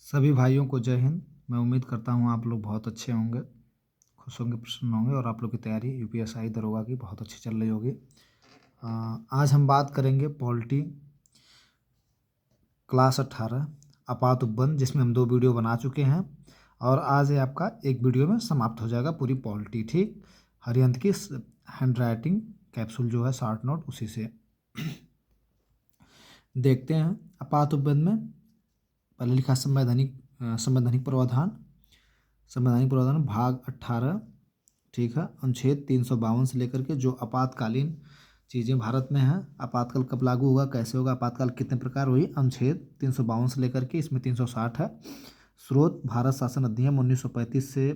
सभी भाइयों को जय हिंद। मैं उम्मीद करता हूँ आप लोग बहुत अच्छे होंगे, खुश होंगे, प्रसन्न होंगे और आप लोग की तैयारी यूपीएससी दरोगा की बहुत अच्छी चल रही होगी। आज हम बात करेंगे पॉलिटी क्लास 18 आपात उपबंध, जिसमें हम 2 वीडियो बना चुके हैं और आज ये आपका एक वीडियो में समाप्त हो जाएगा पूरी पॉलिटी। ठीक, हरियंत की हैंड राइटिंग कैप्सूल जो है शॉर्ट नोट, उसी से देखते हैं। आपात उपबंध में पहले लिखा संवैधानिक प्रावधान, संवैधानिक प्रावधान भाग 18, ठीक है। अनुच्छेद 352 से लेकर के जो आपातकालीन चीज़ें भारत में हैं, आपातकाल कब लागू होगा, कैसे होगा, आपातकाल कितने प्रकार हुई, अनुच्छेद 352 से लेकर के इसमें 360 है। स्रोत भारत शासन अधिनियम 1935 से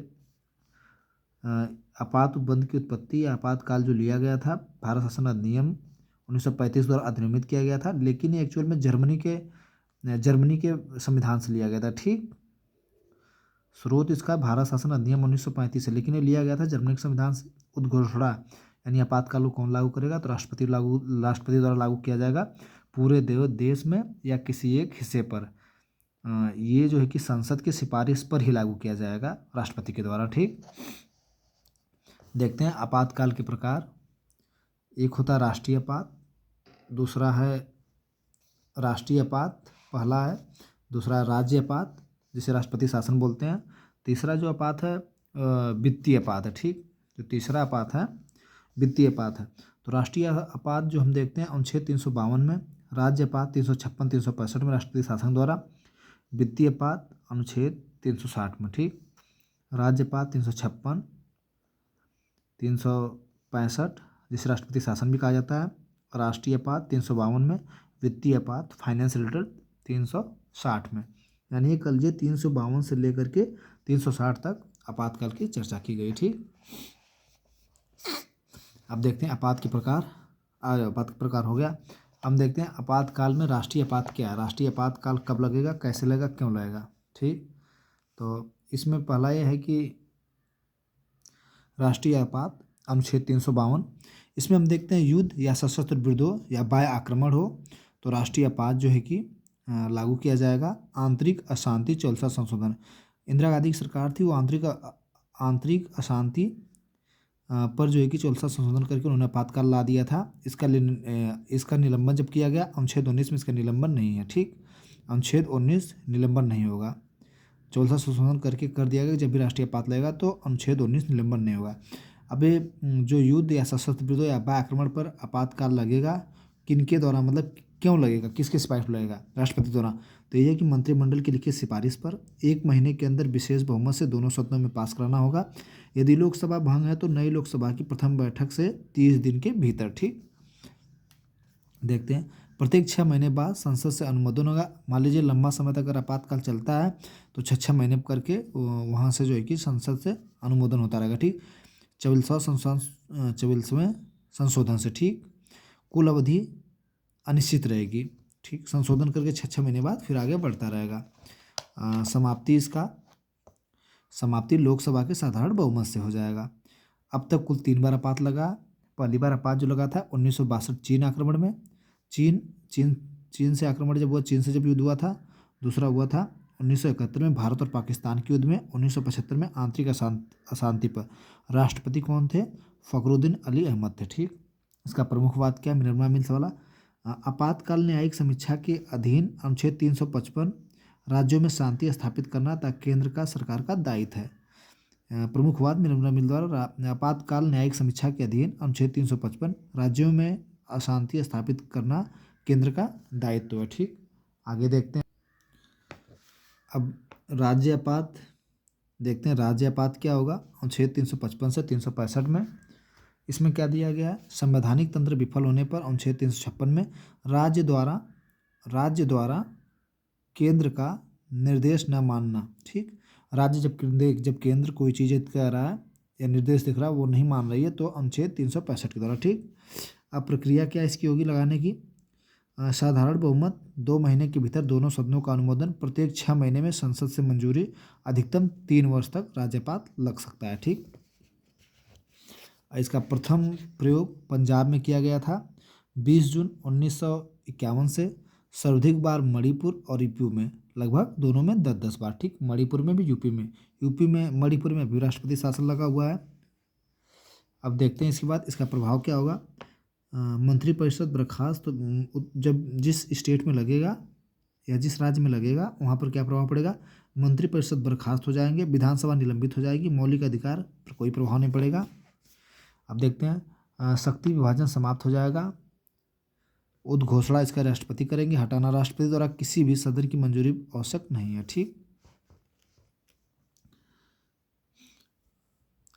आपात उपबंध की उत्पत्ति, आपातकाल जो लिया गया था भारत शासन अधिनियम 1935 द्वारा अधिनियमित किया गया था, लेकिन ये एक्चुअल में जर्मनी के संविधान से लिया गया था। ठीक, स्रोत इसका भारत शासन अधिनियम 1935 है, लेकिन ये लिया गया था जर्मनी के संविधान से। उद्घोषणा यानी आपातकाल को कौन लागू करेगा, तो राष्ट्रपति द्वारा लागू किया जाएगा पूरे देश में या किसी एक हिस्से पर। ये जो है कि संसद की सिफारिश पर ही लागू किया जाएगा राष्ट्रपति के द्वारा। ठीक, देखते हैं आपातकाल के प्रकार। एक होता है राष्ट्रीय आपात, दूसरा है राष्ट्रीय आपात पहला है, दूसरा है राज्य आपात जिसे राष्ट्रपति शासन बोलते हैं, तीसरा जो आपात है वित्तीय आपात है। ठीक, जो तीसरा आपात है वित्तीय आपात है। तो राष्ट्रीय आपात जो हम देखते हैं अनुच्छेद 352 में, राज्य आपात 356 365 में राष्ट्रपति शासन द्वारा, वित्तीय आपात अनुच्छेद 360 में। ठीक, राज्य आपात 356 365 जिसे राष्ट्रपति शासन भी कहा जाता है, राष्ट्रीय आपात 352 में, वित्तीय आपात फाइनेंस रिलेटेड 360 में। यानी ये कल 352 से लेकर के 360 तक आपातकाल की चर्चा की गई। ठीक, अब देखते हैं आपात के प्रकार। आपात के प्रकार हो गया। अब देखते हैं आपातकाल में राष्ट्रीय आपात क्या है, राष्ट्रीय आपातकाल कब लगेगा, कैसे लगेगा, क्यों लगेगा। ठीक, तो इसमें पहला ये है कि राष्ट्रीय आपात अनुच्छेद 352, इसमें हम देखते हैं युद्ध या सशस्त्र विद्रोह या बाह्य आक्रमण हो तो राष्ट्रीय आपात जो है कि लागू किया जाएगा। आंतरिक अशांति 44 संशोधन, इंदिरा गांधी की सरकार थी, वो आंतरिक अशांति पर जो है कि 44 संशोधन करके उन्होंने आपातकाल ला दिया था। इसका निलंबन जब किया गया अनुच्छेद 19 में, इसका निलंबन नहीं है। ठीक, अनुच्छेद 19 निलंबन नहीं होगा, 44 संशोधन करके कर दिया गया। जब भी राष्ट्रीय आपात लगेगा तो अनुच्छेद 19 निलंबन नहीं होगा। अब ये जो युद्ध या सशस्त्र विद्रोह या बाह्य आक्रमण पर आपातकाल लगेगा, किनके द्वारा, मतलब क्यों लगेगा, किसके सिफारिश पर लगेगा, राष्ट्रपति द्वारा। तो ये है कि मंत्रिमंडल की लिखित सिफारिश पर 1 महीने के अंदर विशेष बहुमत से दोनों सदनों में पास कराना होगा। यदि लोकसभा भंग है तो नई लोकसभा की प्रथम बैठक से 30 दिन के भीतर। ठीक, देखते हैं प्रत्येक 6 महीने बाद संसद से अनुमोदन होगा। मान लीजिए लंबा समय तक अगर आपातकाल चलता है तो 6 महीने करके वहाँ से जो है कि संसद से अनुमोदन होता रहेगा। ठीक, 44वें संशोधन से। ठीक, कुल अवधि अनिश्चित रहेगी। ठीक, संशोधन करके 6 महीने बाद फिर आगे बढ़ता रहेगा। समाप्ति लोकसभा के साधारण बहुमत से हो जाएगा। अब तक कुल 3 बार आपात लगा। पहली बार आपात जो लगा था 1962 चीन आक्रमण में, चीन से आक्रमण जब हुआ, चीन से जब युद्ध हुआ था। दूसरा हुआ था 1971 में भारत और पाकिस्तान के युद्ध में। 1975 में आंतरिक अशांति पर राष्ट्रपति कौन थे, फखरुद्दीन अली अहमद थे। ठीक, इसका प्रमुख वाद क्या, मिनर्वा मिल्स वाला। आपातकाल न्यायिक समीक्षा के अधीन अनुच्छेद 355 राज्यों में शांति स्थापित करना ताकि केंद्र का सरकार का दायित्व है। प्रमुख वाद मिनर्वा मिल द्वारा आपातकाल न्यायिक समीक्षा के अधीन अनुच्छेद 355 राज्यों में अशांति स्थापित करना केंद्र का दायित्व है। ठीक, आगे देखते हैं। अब राज्य आपात देखते हैं, राज्य आपात क्या होगा अनुच्छेद 355 से 365 में। इसमें क्या दिया गया है, संवैधानिक तंत्र विफल होने पर अनुच्छेद 356 में राज्य द्वारा केंद्र का निर्देश न मानना। ठीक, राज्य जब केंद्र कोई चीज़ कह रहा है या निर्देश दिख रहा है वो नहीं मान रही है तो अनुच्छेद 365 के द्वारा। ठीक, अब प्रक्रिया क्या इसकी होगी लगाने की, साधारण बहुमत 2 महीने के भीतर दोनों सदनों का अनुमोदन, प्रत्येक 6 महीने में संसद से मंजूरी, अधिकतम 3 वर्ष तक राज्यपात लग सकता है। ठीक, इसका प्रथम प्रयोग पंजाब में किया गया था 20 जून 1951 से सर्वाधिक बार मणिपुर और यूपी में, लगभग दोनों में 10-10 बार। ठीक, मणिपुर में भी, यूपी में मणिपुर में भी राष्ट्रपति शासन लगा हुआ है। अब देखते हैं इसके बाद इसका प्रभाव क्या होगा। मंत्रिपरिषद बर्खास्त, तो जब जिस स्टेट में लगेगा या जिस राज्य में लगेगा वहाँ पर क्या प्रभाव पड़ेगा, मंत्रिपरिषद बर्खास्त हो जाएंगे, विधानसभा निलंबित हो जाएगी, मौलिक अधिकार पर कोई प्रभाव नहीं पड़ेगा। अब देखते हैं शक्ति विभाजन समाप्त हो जाएगा। उद्घोषणा इसका राष्ट्रपति करेंगे, हटाना राष्ट्रपति द्वारा, किसी भी सदन की मंजूरी आवश्यक नहीं है। ठीक,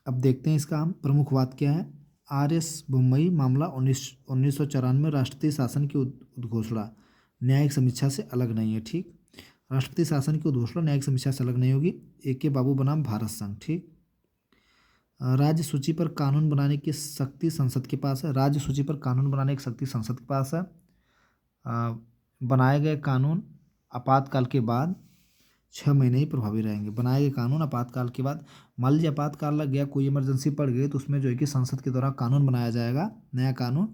अब देखते हैं इसका हम प्रमुख बात क्या है। आर.एस. बुम्मई मामला 1994 राष्ट्रपति शासन की उद्घोषणा न्यायिक समीक्षा से अलग नहीं है। ठीक, राष्ट्रपति शासन की उद्घोषणा न्यायिक समीक्षा से अलग नहीं होगी। A.K. बाबू बनाम भारत संघ। ठीक, राज्य सूची पर कानून बनाने की शक्ति संसद के पास है। राज्य सूची पर कानून बनाने की शक्ति संसद के पास है। बनाए गए कानून आपातकाल के बाद 6 महीने ही प्रभावी रहेंगे। बनाए गए कानून आपातकाल के बाद, मान लीजिए आपातकाल लग गया, कोई इमरजेंसी पड़ गई, तो उसमें जो है कि संसद के द्वारा कानून बनाया जाएगा, नया कानून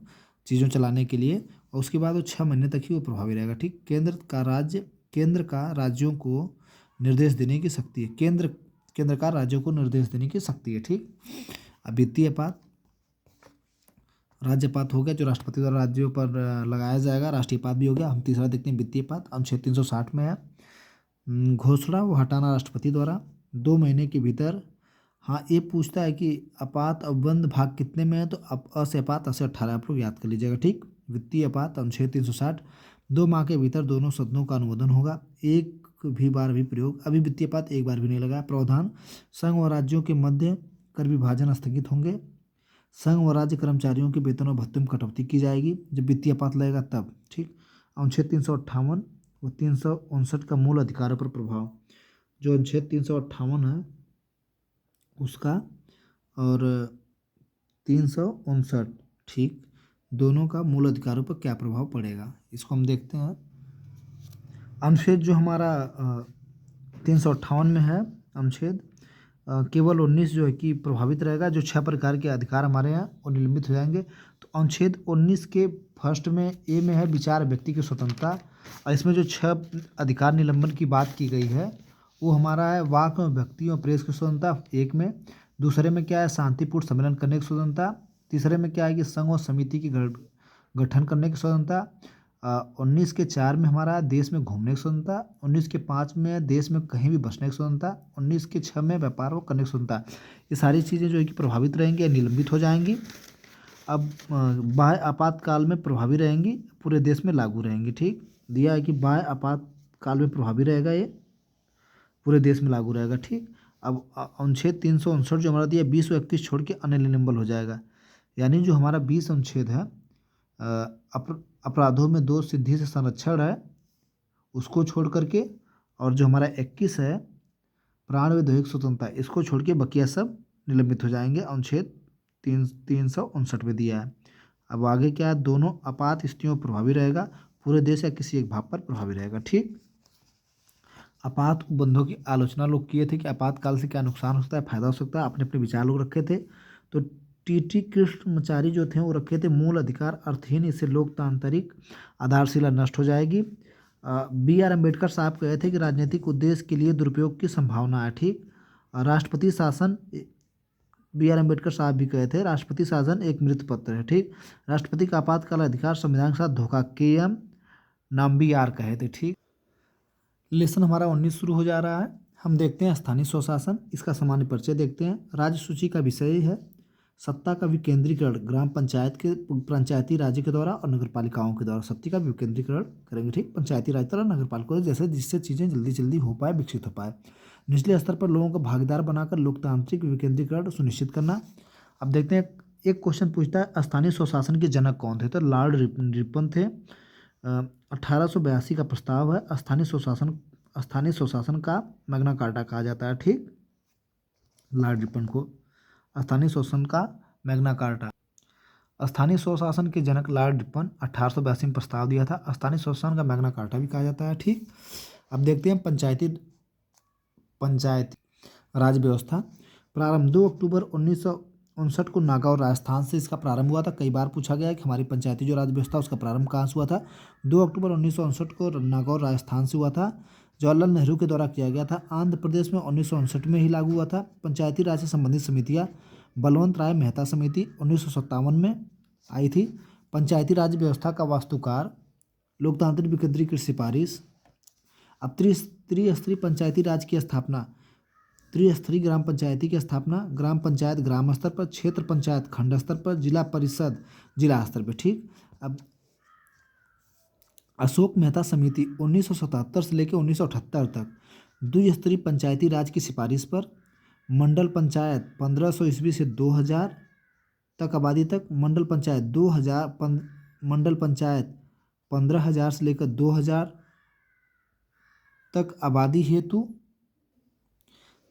चीज़ों चलाने के लिए, और उसके बाद वो 6 महीने तक ही वो प्रभावी रहेगा। ठीक, केंद्र का राज्यों को निर्देश देने की शक्ति है। केंद्र का राज्यों को निर्देश देने की शक्ति है। ठीक, अब वित्तीय आपात, राज्यपात हो गया जो राष्ट्रपति द्वारा राज्यों पर लगाया जाएगा, राष्ट्रीय पात भी हो गया। हम तीसरा देखते हैं वित्तीय पात, अनुच्छेद 360 में है। घोषणा वो हटाना राष्ट्रपति द्वारा 2 महीने के भीतर। हाँ, ये पूछता है कि आपात अनुबंध भाग कितने में है, तो अ से आपात, अ से 18 आप लोग याद कर लीजिएगा। ठीक, वित्तीय आपात अनुच्छेद 360, 2 माह के भीतर दोनों सदनों का अनुमोदन होगा, एक भी बार भी प्रयोग, अभी वित्तीय आपात एक बार भी नहीं लगा। प्रावधान, संघ और राज्यों के मध्य कर विभाजन स्थगित होंगे। संघ व राज्य कर्मचारियों के वेतन और भत्ते में कटौती की जाएगी जब वित्तीय आपात लगेगा तब। ठीक, अनुच्छेद 358 व 359 का मूल अधिकारों पर प्रभाव, जो अनुच्छेद 358 है उसका और 359, ठीक, दोनों का मूल अधिकारों पर क्या प्रभाव पड़ेगा, इसको हम देखते हैं। अनुच्छेद जो हमारा 358 में है अनुच्छेद, केवल 19 जो है कि प्रभावित रहेगा, जो 6 प्रकार के अधिकार हमारे यहाँ वो निलंबित हो जाएंगे। तो अनुच्छेद 19 के फर्स्ट में ए में है विचार व्यक्ति की स्वतंत्रता, और इसमें जो 6 अधिकार निलंबन की बात की गई है वो हमारा है वाक और व्यक्ति और प्रेस की स्वतंत्रता एक में। दूसरे में क्या है, शांतिपूर्ण सम्मेलन करने की स्वतंत्रता। तीसरे में क्या है कि संघ और समिति की गठन करने की स्वतंत्रता। 19 के 4 में हमारा देश में घूमने की स्वतंत्रता। 19 के 5 में देश में कहीं भी बसने की स्वतंत्रता। 19 के 6 में व्यापार करने की स्वतंत्रता। ये सारी चीज़ें जो है कि प्रभावित रहेंगी या निलंबित हो जाएंगी। अब बाह्य आपातकाल में प्रभावी रहेंगी, पूरे देश में लागू रहेंगी। ठीक, दिया है कि बाह्य आपातकाल में प्रभावी रहेगा, ये पूरे देश में लागू रहेगा। ठीक, अब अनुच्छेद 359 जो हमारा दिया 20 व 31 छोड़ के अनिलंबल हो जाएगा, यानी जो हमारा 20 अनुच्छेद है अपराधों में दोष सिद्धि से संरक्षण है उसको छोड़ करके, और जो हमारा 21 है प्राण व दैहिक स्वतंत्रता, इसको छोड़ के बकिया सब निलंबित हो जाएंगे। अनुच्छेद 359 में दिया है। अब आगे क्या है, दोनों आपात स्थितियों पर प्रभावी रहेगा, पूरे देश या किसी एक भाग पर प्रभावी रहेगा। ठीक, आपात उपबंधों की आलोचना लोग किए थे कि आपातकाल से क्या नुकसान हो सकता है, फायदा हो सकता है, अपने अपने विचार लोग रखे थे। तो टी कृष्णमाचारी जो थे वो रखे थे मूल अधिकार अर्थहीन, इससे लोकतांत्रिक आधारशिला नष्ट हो जाएगी। B.R. अम्बेडकर साहब कहे थे कि राजनीतिक उद्देश्य के लिए दुरुपयोग की संभावना है। ठीक, राष्ट्रपति शासन, B.R. अम्बेडकर साहब भी कहे थे राष्ट्रपति शासन एक मृत पत्र है। ठीक, राष्ट्रपति का आपातकाल अधिकार संविधान के साथ धोखा, K.M. नाम्बियार कहे थे। ठीक, लेसन हमारा 19 शुरू हो जा रहा है। हम देखते हैं स्थानीय स्वशासन, इसका सामान्य परिचय देखते हैं। राज्य सूची का विषय है सत्ता का विकेंद्रीकरण, ग्राम पंचायत के पंचायती राज्य के द्वारा और नगर पालिकाओं के द्वारा सत्ता का विकेंद्रीकरण करेंगे। ठीक, पंचायती राज द्वारा नगर पालिकाओं जैसे, जिससे चीज़ें जल्दी जल्दी हो पाए, विकसित हो पाए। निचले स्तर पर लोगों को भागीदार बनाकर लोकतांत्रिक विकेंद्रीकरण सुनिश्चित करना। अब देखते हैं, एक क्वेश्चन पूछता है स्थानीय स्वशासन के जनक कौन थे, तो लॉर्ड रिपन थे। 1882 का प्रस्ताव है। स्थानीय स्वशासन का मैग्ना कार्टा कहा जाता है। ठीक, लॉर्ड रिपन को स्थानीय स्वशासन का मैग्ना कार्टा। स्थानीय स्वशासन के जनक लॉर्ड रिपन 1882 में प्रस्ताव दिया था। स्थानीय स्वशासन का मैग्ना कार्टा भी कहा जाता है। ठीक, अब देखते हैं पंचायती राज व्यवस्था। प्रारंभ 2 अक्टूबर 1959 को नागौर राजस्थान से इसका प्रारंभ हुआ था। कई बार पूछा गया है कि हमारी पंचायती जो राज व्यवस्था उसका प्रारंभ कहाँ से हुआ था। 2 अक्टूबर 1959 को नागौर राजस्थान से हुआ था। जवाहरलाल नेहरू के द्वारा किया गया था। आंध्र प्रदेश में 1959 में ही लागू हुआ था। पंचायती राज से संबंधित समितियाँ बलवंत राय मेहता समिति 1957 में आई थी। पंचायती राज व्यवस्था का वास्तुकार लोकतांत्रिक विकेंद्रीकृत की सिफारिश। अब त्रिस्तरीय पंचायती राज की स्थापना, त्रिस्तरीय ग्राम पंचायती की स्थापना, ग्राम पंचायत ग्राम स्तर पर, क्षेत्र पंचायत खंड स्तर पर, जिला परिषद जिला स्तर पर। ठीक। अब अशोक मेहता समिति 1977 से लेकर 1978 तक द्विस्तरीय पंचायती राज की सिफारिश पर। मंडल पंचायत 1500 ईस्वी से 2000 तक आबादी तक। मंडल पंचायत 15,000 से लेकर 2000 तक आबादी हेतु,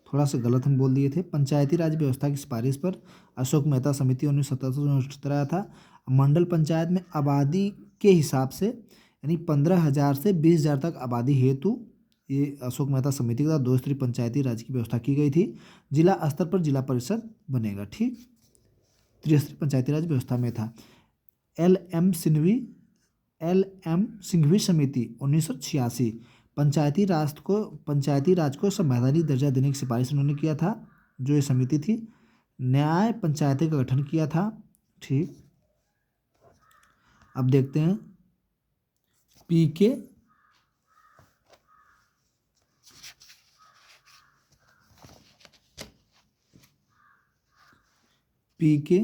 थोड़ा सा गलत हम बोल दिए थे। पंचायती राज व्यवस्था की सिफारिश पर अशोक मेहता समिति 1977 आया था। मंडल पंचायत में आबादी के हिसाब से यानी 15,000 से 20,000 तक आबादी हेतु ये अशोक मेहता समिति के द्वारा 2 स्तरीय पंचायती राज की व्यवस्था की गई थी। जिला स्तर पर जिला परिषद बनेगा। ठीक। त्रिस्तरीय पंचायती राज व्यवस्था में था। एल एम सिंघवी समिति 1986 पंचायती राज को संवैधानिक दर्जा देने की सिफारिश उन्होंने किया था। जो ये समिति थी, न्याय पंचायतें का गठन किया था। ठीक। अब देखते हैं पीके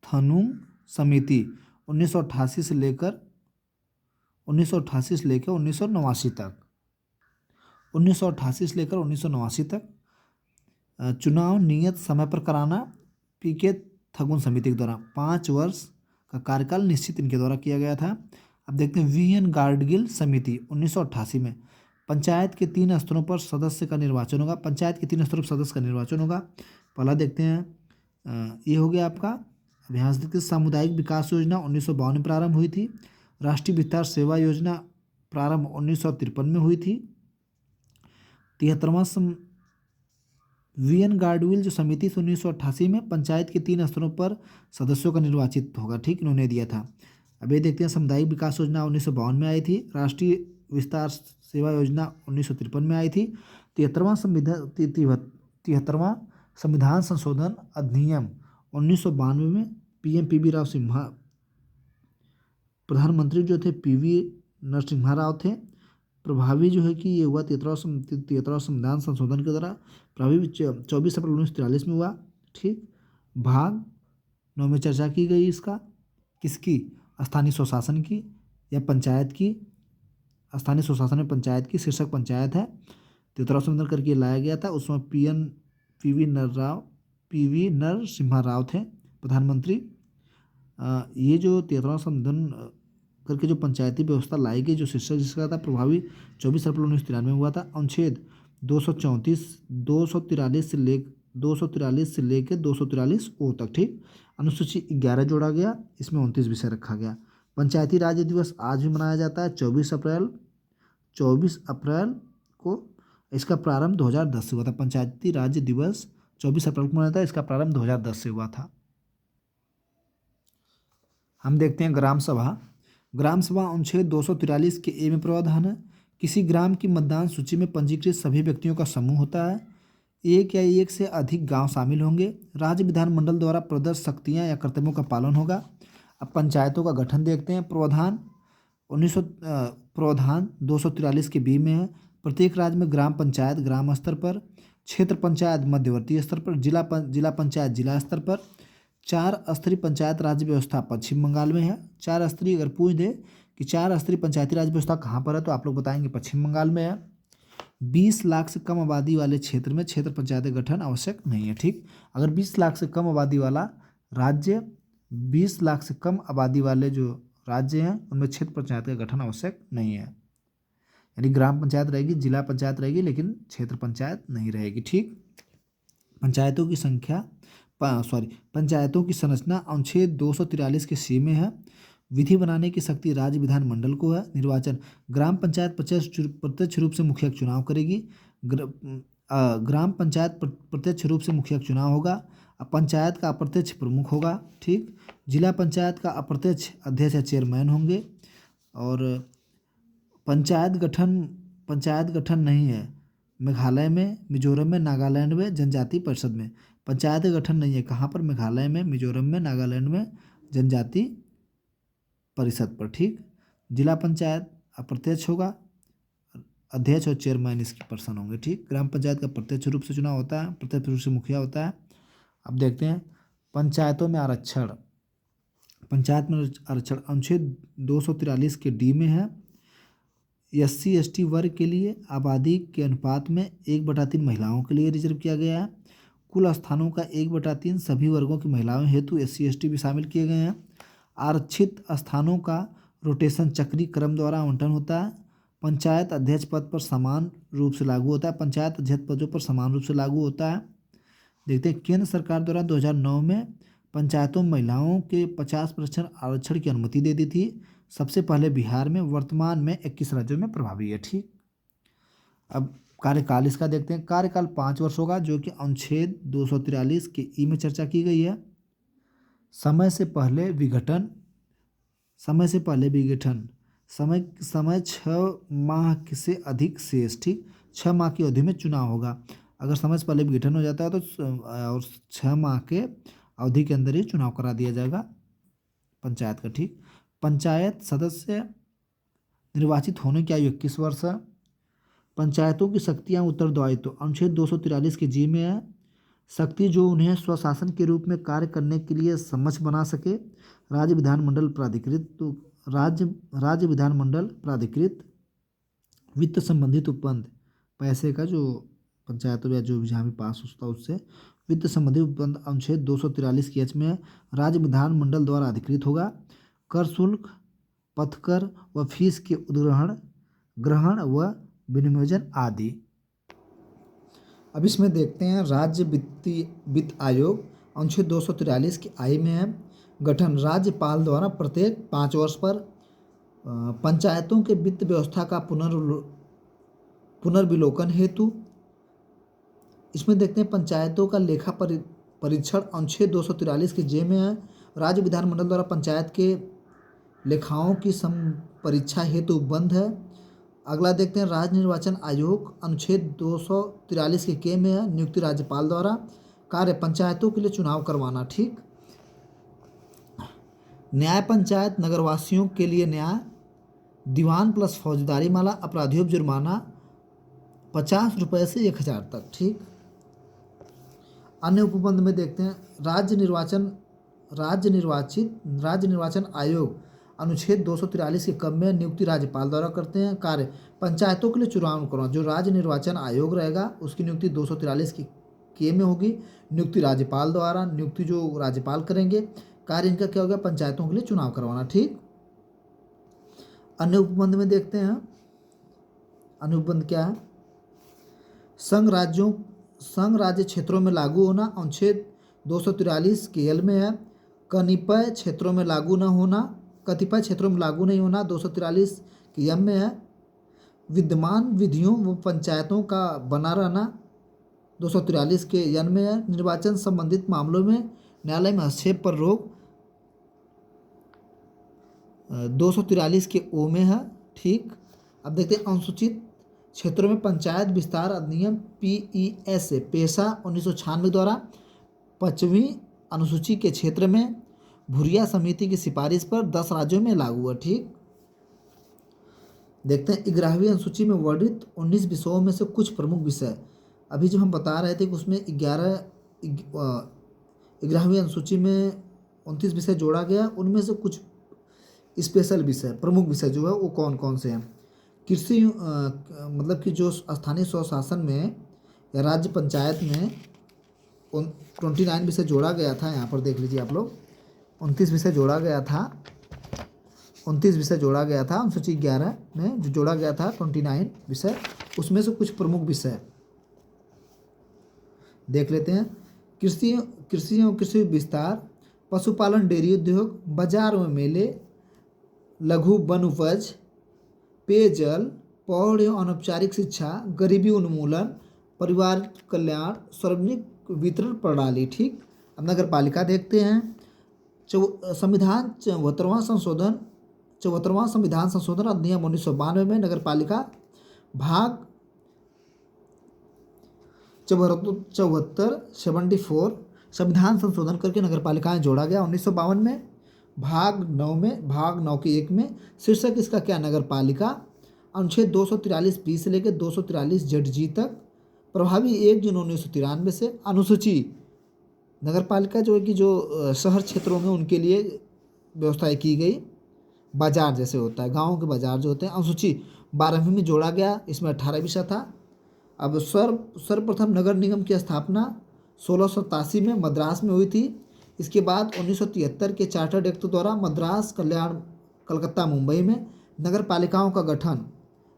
थनुम समिति 1988 से लेकर 1989 तक, 1988 से लेकर 1989 तक चुनाव नियत समय पर कराना पीके थगुन समिति के द्वारा। 5 वर्ष का कार्यकाल निश्चित इनके द्वारा किया गया था। अब देखते हैं वीएन गार्डगिल समिति 1988 में पंचायत के 3 स्तरों पर सदस्य का निर्वाचन होगा। पंचायत के 3 स्तरों पर सदस्य का निर्वाचन होगा। पहला देखते हैं, ये हो गया आपका। अब यहाँ से देखते हैं सामुदायिक विकास योजना 1952 में प्रारंभ हुई थी। राष्ट्रीय विस्तार सेवा योजना प्रारंभ 1953 में हुई थी। 73वां वीएन गार्डगिल जो समिति 1988 में पंचायत के 3 स्तरों पर सदस्यों का निर्वाचित होगा। ठीक, इन्होंने दिया था। अब ये देखते हैं सामुदायिक विकास योजना 1952 में आई थी। राष्ट्रीय विस्तार सेवा योजना 1953 में आई थी। 73वां संविधान संशोधन अधिनियम 1992 में पीएम पीवी राव सिम्हा प्रधानमंत्री जो थे, पीवी नरसिम्हा राव थे। प्रभावी जो है कि ये हुआ 73वां संविधान संशोधन के द्वारा प्रभावी 24 अप्रैल 1943 में हुआ। ठीक। भाग 9 में चर्चा की गई इसका, किसकी, स्थानीय स्वशासन की या पंचायत की। स्थानीय स्वशासन में पंचायत की, शीर्षक पंचायत है। 73वां संविधान करके लाया गया था। उसमें पीवी नरसिम्हा राव थे प्रधानमंत्री। ये जो 73वां संविधान करके जो पंचायती व्यवस्था लाई गई, जो शीर्षक जिसका था प्रभावी 24 अप्रैल 1993 में हुआ था। अनुच्छेद 243 से लेकर 243 ओ तक। ठीक। अनुसूची 11 जोड़ा गया, इसमें 29 विषय रखा गया। पंचायती राज दिवस आज भी मनाया जाता है 24 अप्रैल को। इसका प्रारंभ 2010 से हुआ था। पंचायती राज दिवस 24 अप्रैल को मनाया था। इसका प्रारंभ 2010 से हुआ था। हम देखते हैं ग्राम सभा अनुच्छेद 243 के ए में प्रावधान है। किसी ग्राम की मतदान सूची में पंजीकृत सभी व्यक्तियों का समूह होता है। एक या एक से अधिक गांव शामिल होंगे। राज्य विधानमंडल द्वारा प्रदत्त शक्तियां या कर्तव्यों का पालन होगा। अब पंचायतों का गठन देखते हैं। प्रावधान 243 के बी में है। प्रत्येक राज्य में ग्राम पंचायत ग्राम स्तर पर, क्षेत्र पंचायत मध्यवर्ती स्तर पर, जिला पंचायत जिला स्तर पर। 4 स्तरीय पंचायत राज व्यवस्था पश्चिम बंगाल में है। 4 स्तरीय, अगर पूछ दे कि 4 स्तरीय पंचायती राज व्यवस्था कहाँ पर है, तो आप लोग बताएंगे पश्चिम बंगाल में है। 20 लाख से कम आबादी वाले क्षेत्र में क्षेत्र पंचायत गठन आवश्यक नहीं है। ठीक। अगर 20 लाख से कम आबादी वाला राज्य, 20 लाख से कम आबादी वाले जो राज्य हैं उनमें क्षेत्र पंचायत का गठन आवश्यक नहीं है। यानी ग्राम पंचायत रहेगी, जिला पंचायत रहेगी, लेकिन क्षेत्र पंचायत नहीं रहेगी। ठीक। पंचायतों की संरचना अनुच्छेद 243 के सी में है। विधि बनाने की शक्ति राज्य विधानमंडल को है। निर्वाचन, ग्राम पंचायत प्रत्यक्ष रूप से मुखिया चुनाव करेगी। ग्राम पंचायत प्रत्यक्ष रूप से मुखिया चुनाव होगा। अब पंचायत का अप्रत्यक्ष प्रमुख होगा, ठीक। जिला पंचायत का अप्रत्यक्ष अध्यक्ष या चेयरमैन होंगे। और पंचायत गठन नहीं है मेघालय में, मिजोरम में, नागालैंड में, जनजाति परिषद में। पंचायत का गठन नहीं है कहाँ पर? मेघालय में, मिजोरम में, नागालैंड में, जनजाति परिषद पर, ठीक। जिला पंचायत अप्रत्यक्ष होगा, अध्यक्ष और चेयरमैन इसकी पर्सन होंगे, ठीक। ग्राम पंचायत का प्रत्यक्ष रूप से चुनाव होता है, प्रत्यक्ष रूप से मुखिया होता है। अब देखते हैं पंचायतों में आरक्षण। पंचायत में आरक्षण अनुच्छेद 243 के डी में है। SC ST वर्ग के लिए आबादी के अनुपात में 1/3 महिलाओं के लिए रिजर्व किया गया है। कुल स्थानों का 1/3 सभी वर्गों की महिलाओं हेतु SC ST भी शामिल किए गए हैं। आरक्षित स्थानों का रोटेशन चक्रीय क्रम द्वारा आवंटन होता है। पंचायत अध्यक्ष पद पर समान रूप से लागू होता है। पंचायत अध्यक्ष पदों पर समान रूप से लागू होता है। देखते हैं केंद्र सरकार द्वारा 2009 में पंचायतों में महिलाओं के 50% आरक्षण की अनुमति दे दी थी। सबसे पहले बिहार में, वर्तमान में 21 राज्यों में प्रभावी है, ठीक। अब कार्यकाल इसका देखते हैं। कार्यकाल 5 वर्ष होगा, जो कि अनुच्छेद 243 के ई में चर्चा की गई है। समय से पहले विघटन, समय 6 माह से अधिक शेष, ठीक। 6 माह की अवधि में चुनाव होगा। अगर समय से पहले विघटन हो जाता है तो और 6 माह के अवधि के अंदर ही चुनाव करा दिया जाएगा पंचायत का, ठीक। पंचायत सदस्य निर्वाचित होने की आयु 21 वर्ष है। पंचायतों की शक्तियाँ उत्तरदायित्व अनुच्छेद 243 के जी में है। शक्ति जो उन्हें स्वशासन के रूप में कार्य करने के लिए सक्षम बना सके। राज्य विधानमंडल प्राधिकृत वित्त संबंधित उपबंध, पैसे का जो पंचायतों या जो भी जहाँ भी पास होता है उससे वित्त संबंधित उपबंध अनुच्छेद 243 की एच में है। राज्य विधानमंडल द्वारा अधिकृत होगा। कर शुल्क, पथकर व फीस के ग्रहण व विनियोजन आदि। अब इसमें देखते हैं राज्य वित्त आयोग अनुच्छेद 243 की आई में है। गठन राज्यपाल द्वारा प्रत्येक 5 वर्ष पर पंचायतों के वित्त व्यवस्था का पुनर्विलोकन हेतु। इसमें देखते हैं पंचायतों का लेखा परीक्षण अनुच्छेद 243 के जे में है। राज्य विधानमंडल द्वारा पंचायत के लेखाओं की परीक्षा हेतु बंद है। अगला देखते हैं राज्य निर्वाचन आयोग अनुच्छेद 243 के के में है। नियुक्ति राज्यपाल द्वारा। कार्य पंचायतों के लिए चुनाव करवाना, ठीक। न्याय पंचायत नगरवासियों के लिए न्याय, दीवान प्लस फौजदारी माला, अपराधियों पर जुर्माना 50 रुपये से 1000 तक, ठीक। अन्य उपबंध में देखते हैं राज्य निर्वाचन आयोग अनुच्छेद 243 के क्रम में नियुक्ति राज्यपाल द्वारा करते हैं। कार्य पंचायतों के लिए चुनाव करवाना, जो राज्य निर्वाचन आयोग रहेगा उसकी नियुक्ति 243 की के में होगी। नियुक्ति राज्यपाल द्वारा, नियुक्ति जो राज्यपाल करेंगे। कार्य इनका क्या होगा? पंचायतों के लिए चुनाव करवाना, ठीक। अन्य उपबंध में देखते हैं, अन्य उपबंध क्या है? संघ राज्य क्षेत्रों में लागू होना अनुच्छेद 243 के एल में है। कतिपय क्षेत्रों में लागू नहीं होना 243 के एम में है। विद्यमान विधियों व पंचायतों का बना रहना 243 के एन में है। निर्वाचन संबंधित मामलों में न्यायालय में हस्तक्षेप पर रोक 243 के ओ में है, ठीक। अब देखते हैं अनुसूचित क्षेत्रों में पंचायत विस्तार अधिनियम PES पेशा 1996 द्वारा 5वीं अनुसूची के क्षेत्र में भुरिया समिति की सिफारिश पर 10 राज्यों में लागू है, ठीक। देखते हैं 11वीं अनुसूची में वर्णित 19 विषयों में से कुछ प्रमुख विषय। अभी जो हम बता रहे थे कि उसमें 11वीं अनुसूची में 29 विषय जोड़ा गया, उनमें से कुछ स्पेशल विषय, प्रमुख विषय जो है वो कौन कौन से हैं। कृषि मतलब कि जो स्थानीय स्वशासन में या राज्य पंचायत में 29 विषय जोड़ा गया था। यहाँ पर देख लीजिए आप लोग, 29 विषय जोड़ा गया था। 29 विषय जोड़ा गया था अनुसूची 11 में, जो जोड़ा गया था 29 विषय, उसमें से कुछ प्रमुख विषय देख लेते हैं। कृषि विस्तार, पशुपालन, डेयरी उद्योग, बाजार में मेले, लघु वन उपज, पेयजल, पौध एवं अनौपचारिक शिक्षा, गरीबी उन्मूलन, परिवार कल्याण, सार्वजनिक वितरण प्रणाली, ठीक। अब नगर पालिका देखते हैं। संविधान 74वां संविधान संशोधन अधिनियम 1992 में नगर पालिका भाग 74 संविधान संशोधन करके नगर पालिकाएं जोड़ा गया 1952 में। भाग 9 के 1 में शीर्षक इसका क्या, नगर पालिका। अनुच्छेद 243 से लेकर 243 ZG तक, प्रभावी 1 जून 1993 से। अनुसूची नगर पालिका जो है कि जो शहर क्षेत्रों में उनके लिए व्यवस्थाएं की गई, बाजार जैसे होता है, गाँव के बाजार जो होते हैं। अनुसूची 12वीं में जोड़ा गया, इसमें 18 विषय था। अब सर्वप्रथम नगर निगम की स्थापना 1687 में मद्रास में हुई थी। इसके बाद 1973 के चार्टर्ड एक्ट द्वारा मद्रास, कल्याण, कलकत्ता, मुंबई में नगर पालिकाओं का गठन।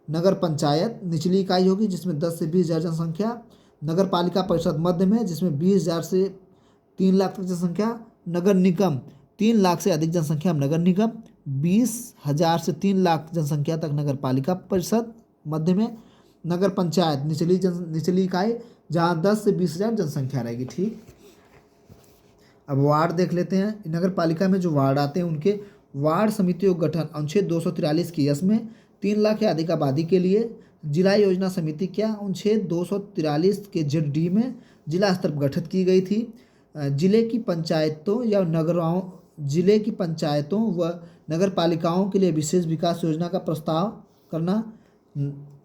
नगर पंचायत निचली इकाई होगी जिसमें 10 से 20 हज़ार जनसंख्या। नगर पालिका परिषद मध्य में जिसमें 20,000 से 3 लाख तक जनसंख्या। नगर निगम 3 लाख से अधिक जनसंख्या में नगर निगम, 20,000 से 3 लाख जनसंख्या तक नगर पालिका परिषद मध्य में। नगर पंचायत निचली इकाई जहाँ 10 से 20,000 जनसंख्या रहेगी। ठीक, अब वार्ड देख लेते हैं। नगर पालिका में जो वार्ड आते हैं उनके वार्ड समितियों का गठन अनुच्छेद 243 की यस में 3 लाख या अधिक आबादी के लिए। जिला योजना समिति क्या, अनुच्छेद 243 के ZD में जिला स्तर पर गठित की गई थी। जिले की पंचायतों व नगर पालिकाओं के लिए विशेष विकास योजना का प्रस्ताव करना।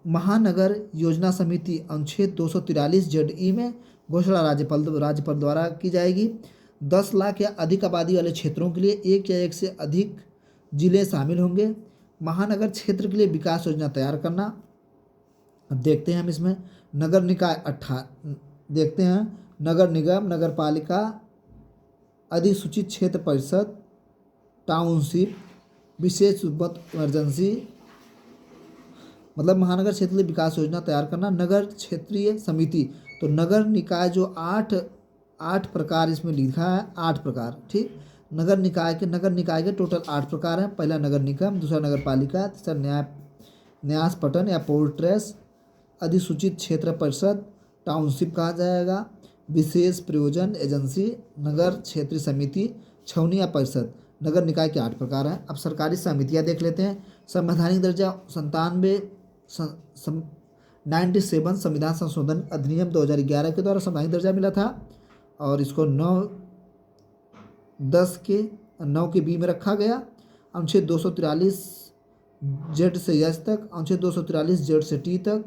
महानगर योजना समिति अनुच्छेद 243 ZE में घोषणा राज्यपाल द्वारा की जाएगी। 10 लाख या अधिक आबादी वाले क्षेत्रों के लिए 1 या 1 से अधिक जिले शामिल होंगे। महानगर क्षेत्र के लिए विकास योजना तैयार करना। अब देखते हैं हम इसमें नगर निकाय देखते हैं। नगर निगम, नगर पालिका, अधिसूचित क्षेत्र परिषद, टाउनशिप, विशेष इमरजेंसी, मतलब महानगर क्षेत्र के लिए विकास योजना तैयार करना। नगर क्षेत्रीय समिति, तो नगर निकाय जो 8 प्रकार इसमें लिखा है, 8 प्रकार। ठीक, नगर निकाय के टोटल 8 प्रकार हैं। पहला नगर निगम, दूसरा नगर पालिका, तीसरा न्यास पटन या पोर्ट्रेस, अधिसूचित क्षेत्र परिषद, टाउनशिप कहा जाएगा, विशेष प्रयोजन एजेंसी, नगर क्षेत्रीय समिति, छावनी या परिषद। नगर निकाय के 8 प्रकार हैं। अब सरकारी समितियां देख लेते हैं। संवैधानिक दर्जा 97 संविधान संशोधन अधिनियम 2011 के द्वारा संवैधानिक दर्जा मिला था और इसको 9 के बी में रखा गया। अनुच्छेद 243 जेड से यस तक, अनुच्छेद 243 जेड से टी तक।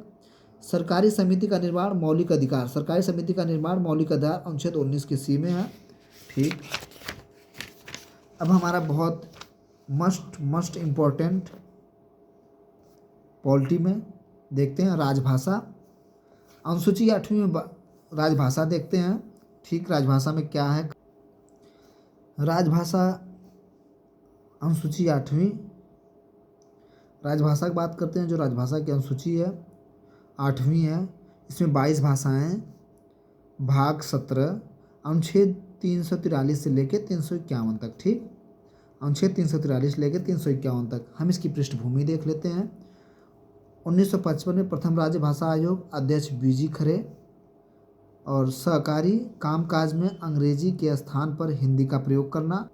सरकारी समिति का निर्माण मौलिक अधिकार, सरकारी समिति का निर्माण मौलिक अधिकार अनुच्छेद 19 के सी में है। ठीक, अब हमारा बहुत मस्ट इम्पोर्टेंट पॉलिटी में देखते हैं राजभाषा। अनुसूची 8वीं में राजभाषा देखते हैं। ठीक, राजभाषा में क्या है, राजभाषा अनुसूची 8वीं, राजभाषा की बात करते हैं। जो राजभाषा की अनुसूची है 8वीं है, इसमें 22 भाषाएं। भाग 17, अनुच्छेद 343 से लेकर 351 तक। ठीक, अनुच्छेद 343 लेकर 351 तक। हम इसकी पृष्ठभूमि देख लेते हैं। 1955 में प्रथम राज्य भाषा आयोग, अध्यक्ष BG खरे, और सहकारी कामकाज में अंग्रेजी के स्थान पर हिंदी का प्रयोग करना।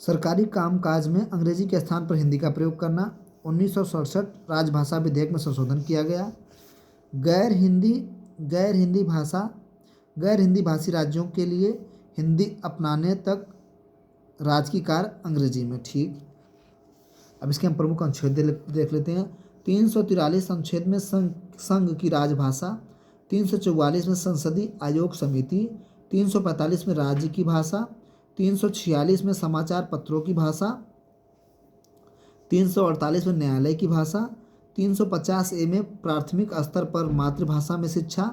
सरकारी कामकाज में अंग्रेजी के स्थान पर हिंदी का प्रयोग करना। 1967 राजभाषा विधेयक में संशोधन किया गया। गैर हिंदी भाषी राज्यों के लिए हिंदी अपनाने तक राजकीय कार्य अंग्रेजी में। ठीक, अब इसके हम प्रमुख अनुच्छेद देख लेते हैं। 343 अनुच्छेद में संघ की राजभाषा, 344 में संसदीय आयोग समिति, 345 में राज्य की भाषा, 346 में समाचार पत्रों की भाषा, 348 में न्यायालय की भाषा, 350A में प्राथमिक स्तर पर मातृभाषा में शिक्षा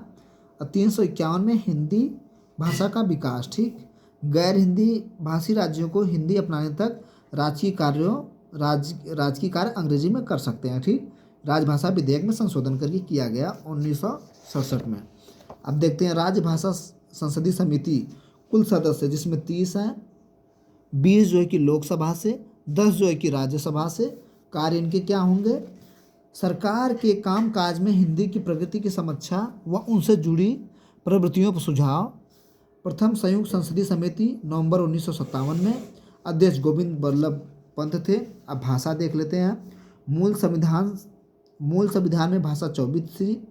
और 351 में हिंदी भाषा का विकास। ठीक, गैर हिंदी भाषी राज्यों को हिंदी अपनाने तक राजकीय कार्य अंग्रेजी में कर सकते हैं। ठीक, राजभाषा विधेयक में संशोधन करके किया गया 1967 में। अब देखते हैं राजभाषा संसदीय समिति कुल सदस्य जिसमें 30 हैं, 20 जो है कि लोकसभा से, 10 जो है कि राज्यसभा से। कार्य इनके क्या होंगे, सरकार के कामकाज में हिंदी की प्रगति की समीक्षा व उनसे जुड़ी प्रवृत्तियों पर सुझाव, प्रथम संयुक्त संसदीय समिति नवंबर 1957 में, अध्यक्ष गोविंद बल्लभ पंत थे। अब भाषा देख लेते हैं। मूल संविधान में भाषा 24 थी।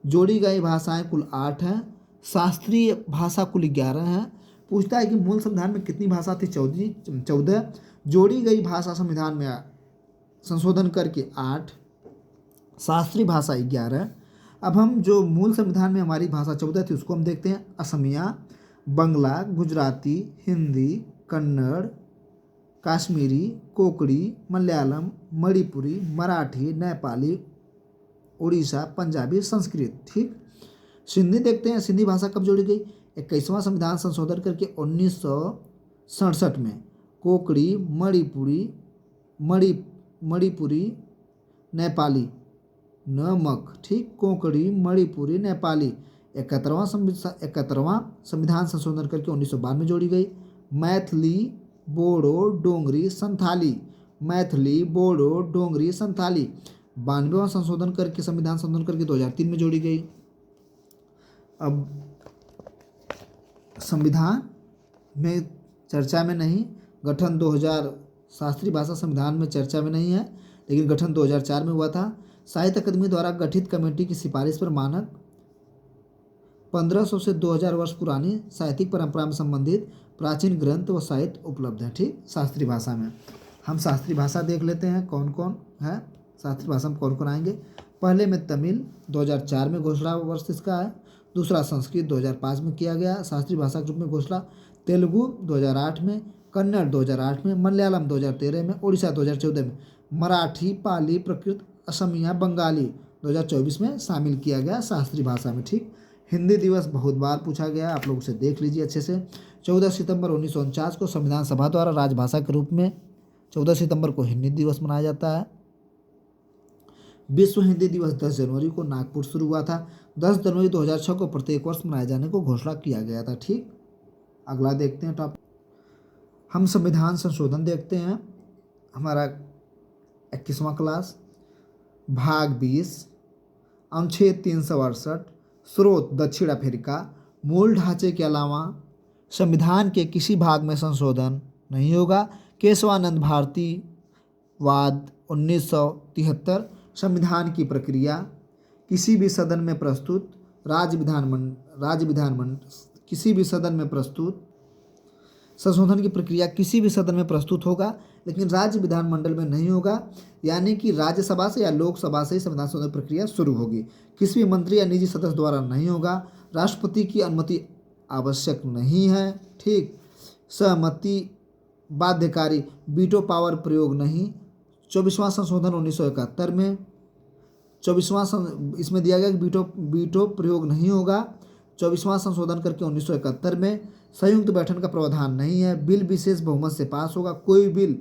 जोड़ी गई भाषाएं कुल 8 हैं। शास्त्रीय भाषा कुल 11 हैं। पूछता है कि मूल संविधान में कितनी भाषा थी? 14। जोड़ी गई भाषा संविधान में संशोधन करके 8, शास्त्रीय भाषा 11। अब हम जो मूल संविधान में हमारी भाषा 14 थी उसको हम देखते हैं। असमिया, बंगला, गुजराती, हिंदी, कन्नड़, काश्मीरी, कोंकणी, मलयालम, मणिपुरी, मराठी, नेपाली, उड़ीसा, पंजाबी, संस्कृत। ठीक। सिंधी देखते हैं। सिंधी भाषा कब जोड़ी गई? 21वां संविधान संशोधन करके 1967 में। कोंकणी, मणिपुरी, नेपाली, नमक। ठीक। कोंकणी, मणिपुरी, नेपाली 71वां संविधान संशोधन करके 1992 में जोड़ी गई। मैथिली, बोडो, डोंगरी, संथाली। मैथिली, बोडो, डोंगरी, संथाली 92वां संशोधन करके संविधान संशोधन करके 2003 में जोड़ी गई। अब संविधान में चर्चा में नहीं, गठन 2000, शास्त्रीय भाषा संविधान में चर्चा में नहीं है, लेकिन गठन 2004 में हुआ था। साहित्य अकादमी द्वारा गठित कमेटी की सिफारिश पर मानक 1500 से 2000 वर्ष पुरानी साहित्यिक परंपरा में संबंधित प्राचीन ग्रंथ व साहित्य उपलब्ध है। ठीक। शास्त्रीय भाषा में हम शास्त्रीय भाषा देख लेते हैं कौन कौन है। शास्त्रीय भाषा में कौन कौन आएंगे? पहले में तमिल 2004 में घोषणा वर्ष इसका है। दूसरा संस्कृत 2005 में किया गया शास्त्रीय भाषा के रूप में घोषणा। तेलुगु 2008 में, कन्नड़ 2008 में, मलयालम 2013 में, उड़ीसा 2014 में, मराठी, पाली, प्राकृत, असमिया, बंगाली 2024 में शामिल किया गया शास्त्रीय भाषा में। ठीक। हिंदी दिवस बहुत बार पूछा गया है, आप लोग उसे देख लीजिए अच्छे से। 14 सितंबर 1949 को संविधान सभा द्वारा राजभाषा के रूप में 14 सितंबर को हिंदी दिवस मनाया जाता है। विश्व हिंदी दिवस 10 जनवरी को नागपुर शुरू हुआ था। 10 जनवरी 2006 को प्रत्येक वर्ष मनाए जाने को घोषणा किया गया था। ठीक। अगला देखते हैं टॉपिक। हम संविधान संशोधन देखते हैं। हमारा 21वां क्लास, भाग 20, अनुच्छेद 368, स्रोत दक्षिण अफ्रीका। मूल ढांचे के अलावा संविधान के किसी भाग में संशोधन नहीं होगा। केशवानंद भारती वाद 1973। संविधान की प्रक्रिया किसी भी सदन में प्रस्तुत किसी भी सदन में प्रस्तुत संशोधन की प्रक्रिया किसी भी सदन में प्रस्तुत होगा, लेकिन राज्य विधानमंडल में नहीं होगा। यानी कि राज्यसभा से या लोकसभा से ही संविधान संशोधन प्रक्रिया शुरू होगी। किसी भी मंत्री या निजी सदस्य द्वारा नहीं होगा। राष्ट्रपति की अनुमति आवश्यक नहीं है। ठीक। सहमति बाध्यकारी, वीटो पावर प्रयोग नहीं। 24वां संशोधन 1971 में, 24वां इसमें दिया गया कि वीटो प्रयोग नहीं होगा। 24वां संशोधन करके 1971 में। संयुक्त बैठक का प्रावधान नहीं है। बिल विशेष बहुमत से पास होगा। कोई बिल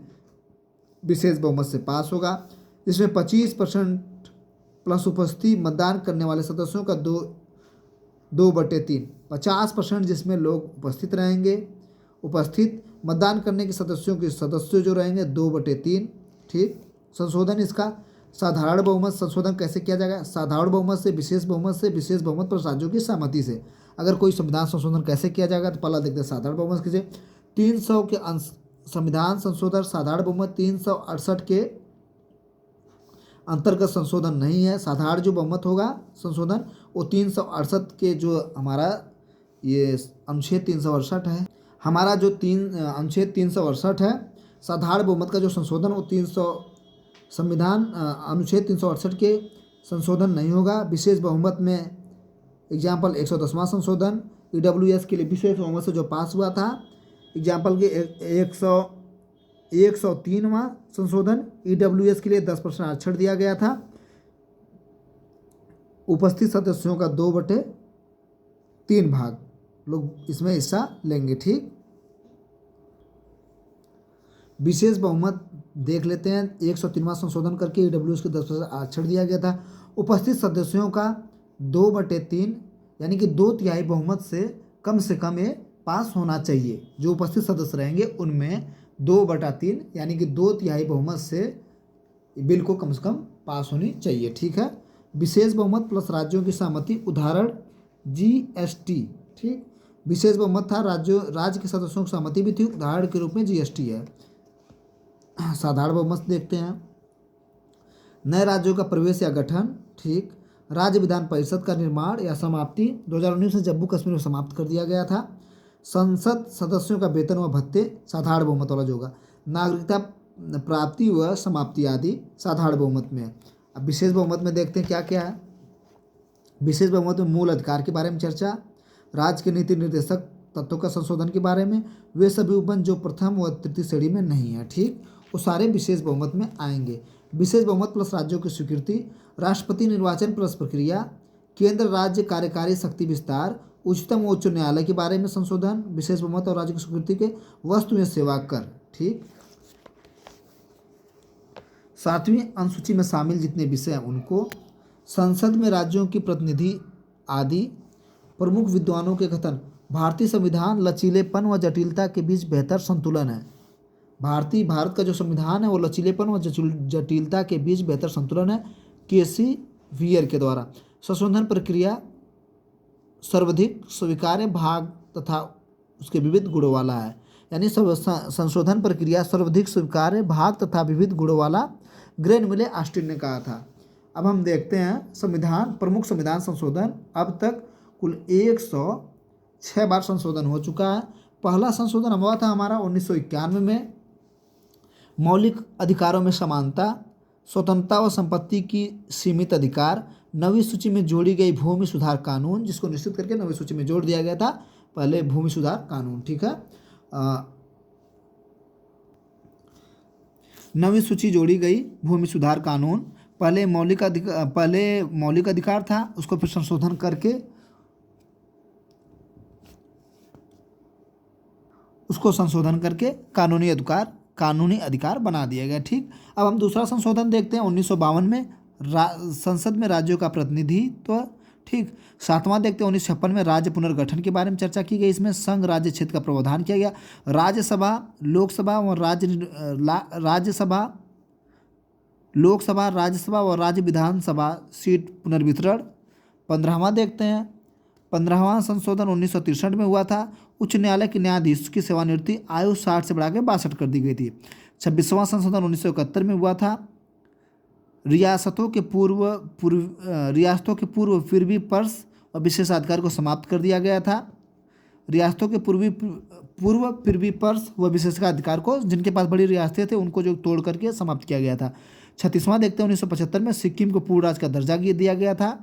विशेष बहुमत से पास होगा। इसमें 25% प्लस उपस्थिति मतदान करने वाले सदस्यों का 2/3, 50% जिसमें लोग उपस्थित रहेंगे। उपस्थित मतदान करने के सदस्यों जो रहेंगे 2/3। ठीक। संशोधन इसका साधारण बहुमत संशोधन कैसे किया जाएगा? साधारण बहुमत से, विशेष बहुमत पर राज्यों की सहमति से। अगर कोई संविधान संशोधन कैसे किया जाएगा तो पहला देखते हैं साधारण बहुमत से। 300 के संविधान संशोधन साधारण बहुमत 368 के अंतर्गत संशोधन नहीं है। साधारण जो बहुमत होगा संशोधन वो 368 के जो हमारा ये अनुच्छेद 368 है, हमारा जो अनुच्छेद 368 है, साधारण बहुमत का जो संशोधन वो अनुच्छेद 368 के संशोधन नहीं होगा। विशेष बहुमत में एग्जाम्पल 110वां संशोधन EWS के लिए विशेष बहुमत से जो पास हुआ था। एग्जाम्पल के 103वां संशोधन EWS के लिए 10% आरक्षण दिया गया था। उपस्थित सदस्यों का 2/3 भाग लोग इसमें हिस्सा लेंगे। ठीक। विशेष बहुमत देख लेते हैं। 103वां संशोधन करके EWS को 10% आरक्षण दिया गया था। उपस्थित सदस्यों का 2/3 यानी कि 2/3 बहुमत से कम ये पास होना चाहिए। जो उपस्थित सदस्य रहेंगे उनमें 2/3 यानी कि 2/3 बहुमत से बिल को कम से कम पास होनी चाहिए। ठीक है। विशेष बहुमत प्लस राज्यों की सहमति, उदाहरण GST। ठीक। विशेष बहुमत था, राज्य के सदस्यों की सहमति भी थी। उदाहरण के रूप में जीएसटी है। साधारण बहुमत देखते हैं। नए राज्यों का प्रवेश या गठन, ठीक। राज्य विधान परिषद का निर्माण या समाप्ति, 2019 में जम्मू कश्मीर में समाप्त कर दिया गया था। संसद सदस्यों का वेतन व भत्ते, साधारण बहुमत वाला जो होगा। नागरिकता प्राप्ति व समाप्ति आदि, साधारण बहुमत में। अब विशेष बहुमत में देखते हैं क्या क्या है। विशेष बहुमत में मूल अधिकार के बारे में चर्चा, राज्य के नीति निर्देशक तत्वों का संशोधन के बारे में, वे सभी उपबंध जो प्रथम व तृतीय श्रेणी में नहीं है, ठीक, वो सारे विशेष बहुमत में आएंगे। विशेष बहुमत प्लस राज्यों की स्वीकृति, राष्ट्रपति निर्वाचन प्लस प्रक्रिया, केंद्र राज्य कार्यकारी शक्ति विस्तार, उच्चतम व उच्च न्यायालय के बारे में संशोधन, विशेष बहुमत और राज्य की स्वीकृति के वस्तु एवं सेवा कर, ठीक। 7वीं अनुसूची में शामिल जितने विषय हैं उनको, संसद में राज्यों की प्रतिनिधि आदि, प्रमुख विद्वानों के कथन, भारतीय संविधान लचीलेपन व जटिलता के बीच बेहतर संतुलन है। भारत का जो संविधान है वो लचीलेपन व जटिलता के बीच बेहतर संतुलन है, केसी वियर के द्वारा। संशोधन प्रक्रिया सर्वाधिक स्वीकार्य भाग तथा उसके विविध गुणों वाला है, यानी संशोधन प्रक्रिया सर्वाधिक स्वीकार्य भाग तथा विविध गुणों वाला, ग्रेन मिले ऑस्टिन ने कहा था। अब हम देखते हैं संविधान, प्रमुख संविधान संशोधन। अब तक कुल 106 बार संशोधन हो चुका है। पहला संशोधन हुआ था हमारा 1991 में, मौलिक अधिकारों में समानता, स्वतंत्रता व संपत्ति की सीमित अधिकार, नवी सूची में जोड़ी गई भूमि सुधार कानून, जिसको निश्चित करके नवी सूची में जोड़ दिया गया था पहले भूमि सुधार कानून, ठीक है। नवी सूची जोड़ी गई भूमि सुधार कानून, पहले मौलिक अधिकार था, उसको फिर संशोधन करके कानूनी अधिकार बना दिया गया, ठीक। अब हम दूसरा संशोधन देखते हैं 1952 में, संसद में राज्यों का प्रतिनिधित्व, ठीक। 7वां देखते हैं 1956 में राज्य पुनर्गठन के बारे में चर्चा की गई। इसमें संघ राज्य क्षेत्र का प्रावधान किया गया। राज्यसभा, लोकसभा और राज्य विधानसभा सीट पुनर्वितरण। 15वां देखते हैं, 15वां संशोधन 1963 में हुआ था। उच्च न्यायालय के न्यायाधीश की सेवानिवृत्ति आयु 60 से बढ़ा के 62 कर दी गई थी। 26वां संशोधन 1971 में हुआ था। रियासतों के पूर्व पूर्वी पर्स और विशेषाधिकार को समाप्त कर दिया गया था। रियासतों के पूर्व पूर्वी पर्स व विशेषाधिकार को, जिनके पास बड़ी रियासतें थे, उनको जो तोड़ करके समाप्त किया गया था। 36वां देखते हैं 1975 में सिक्किम को पूर्ण राज्य का दर्जा दिया गया था।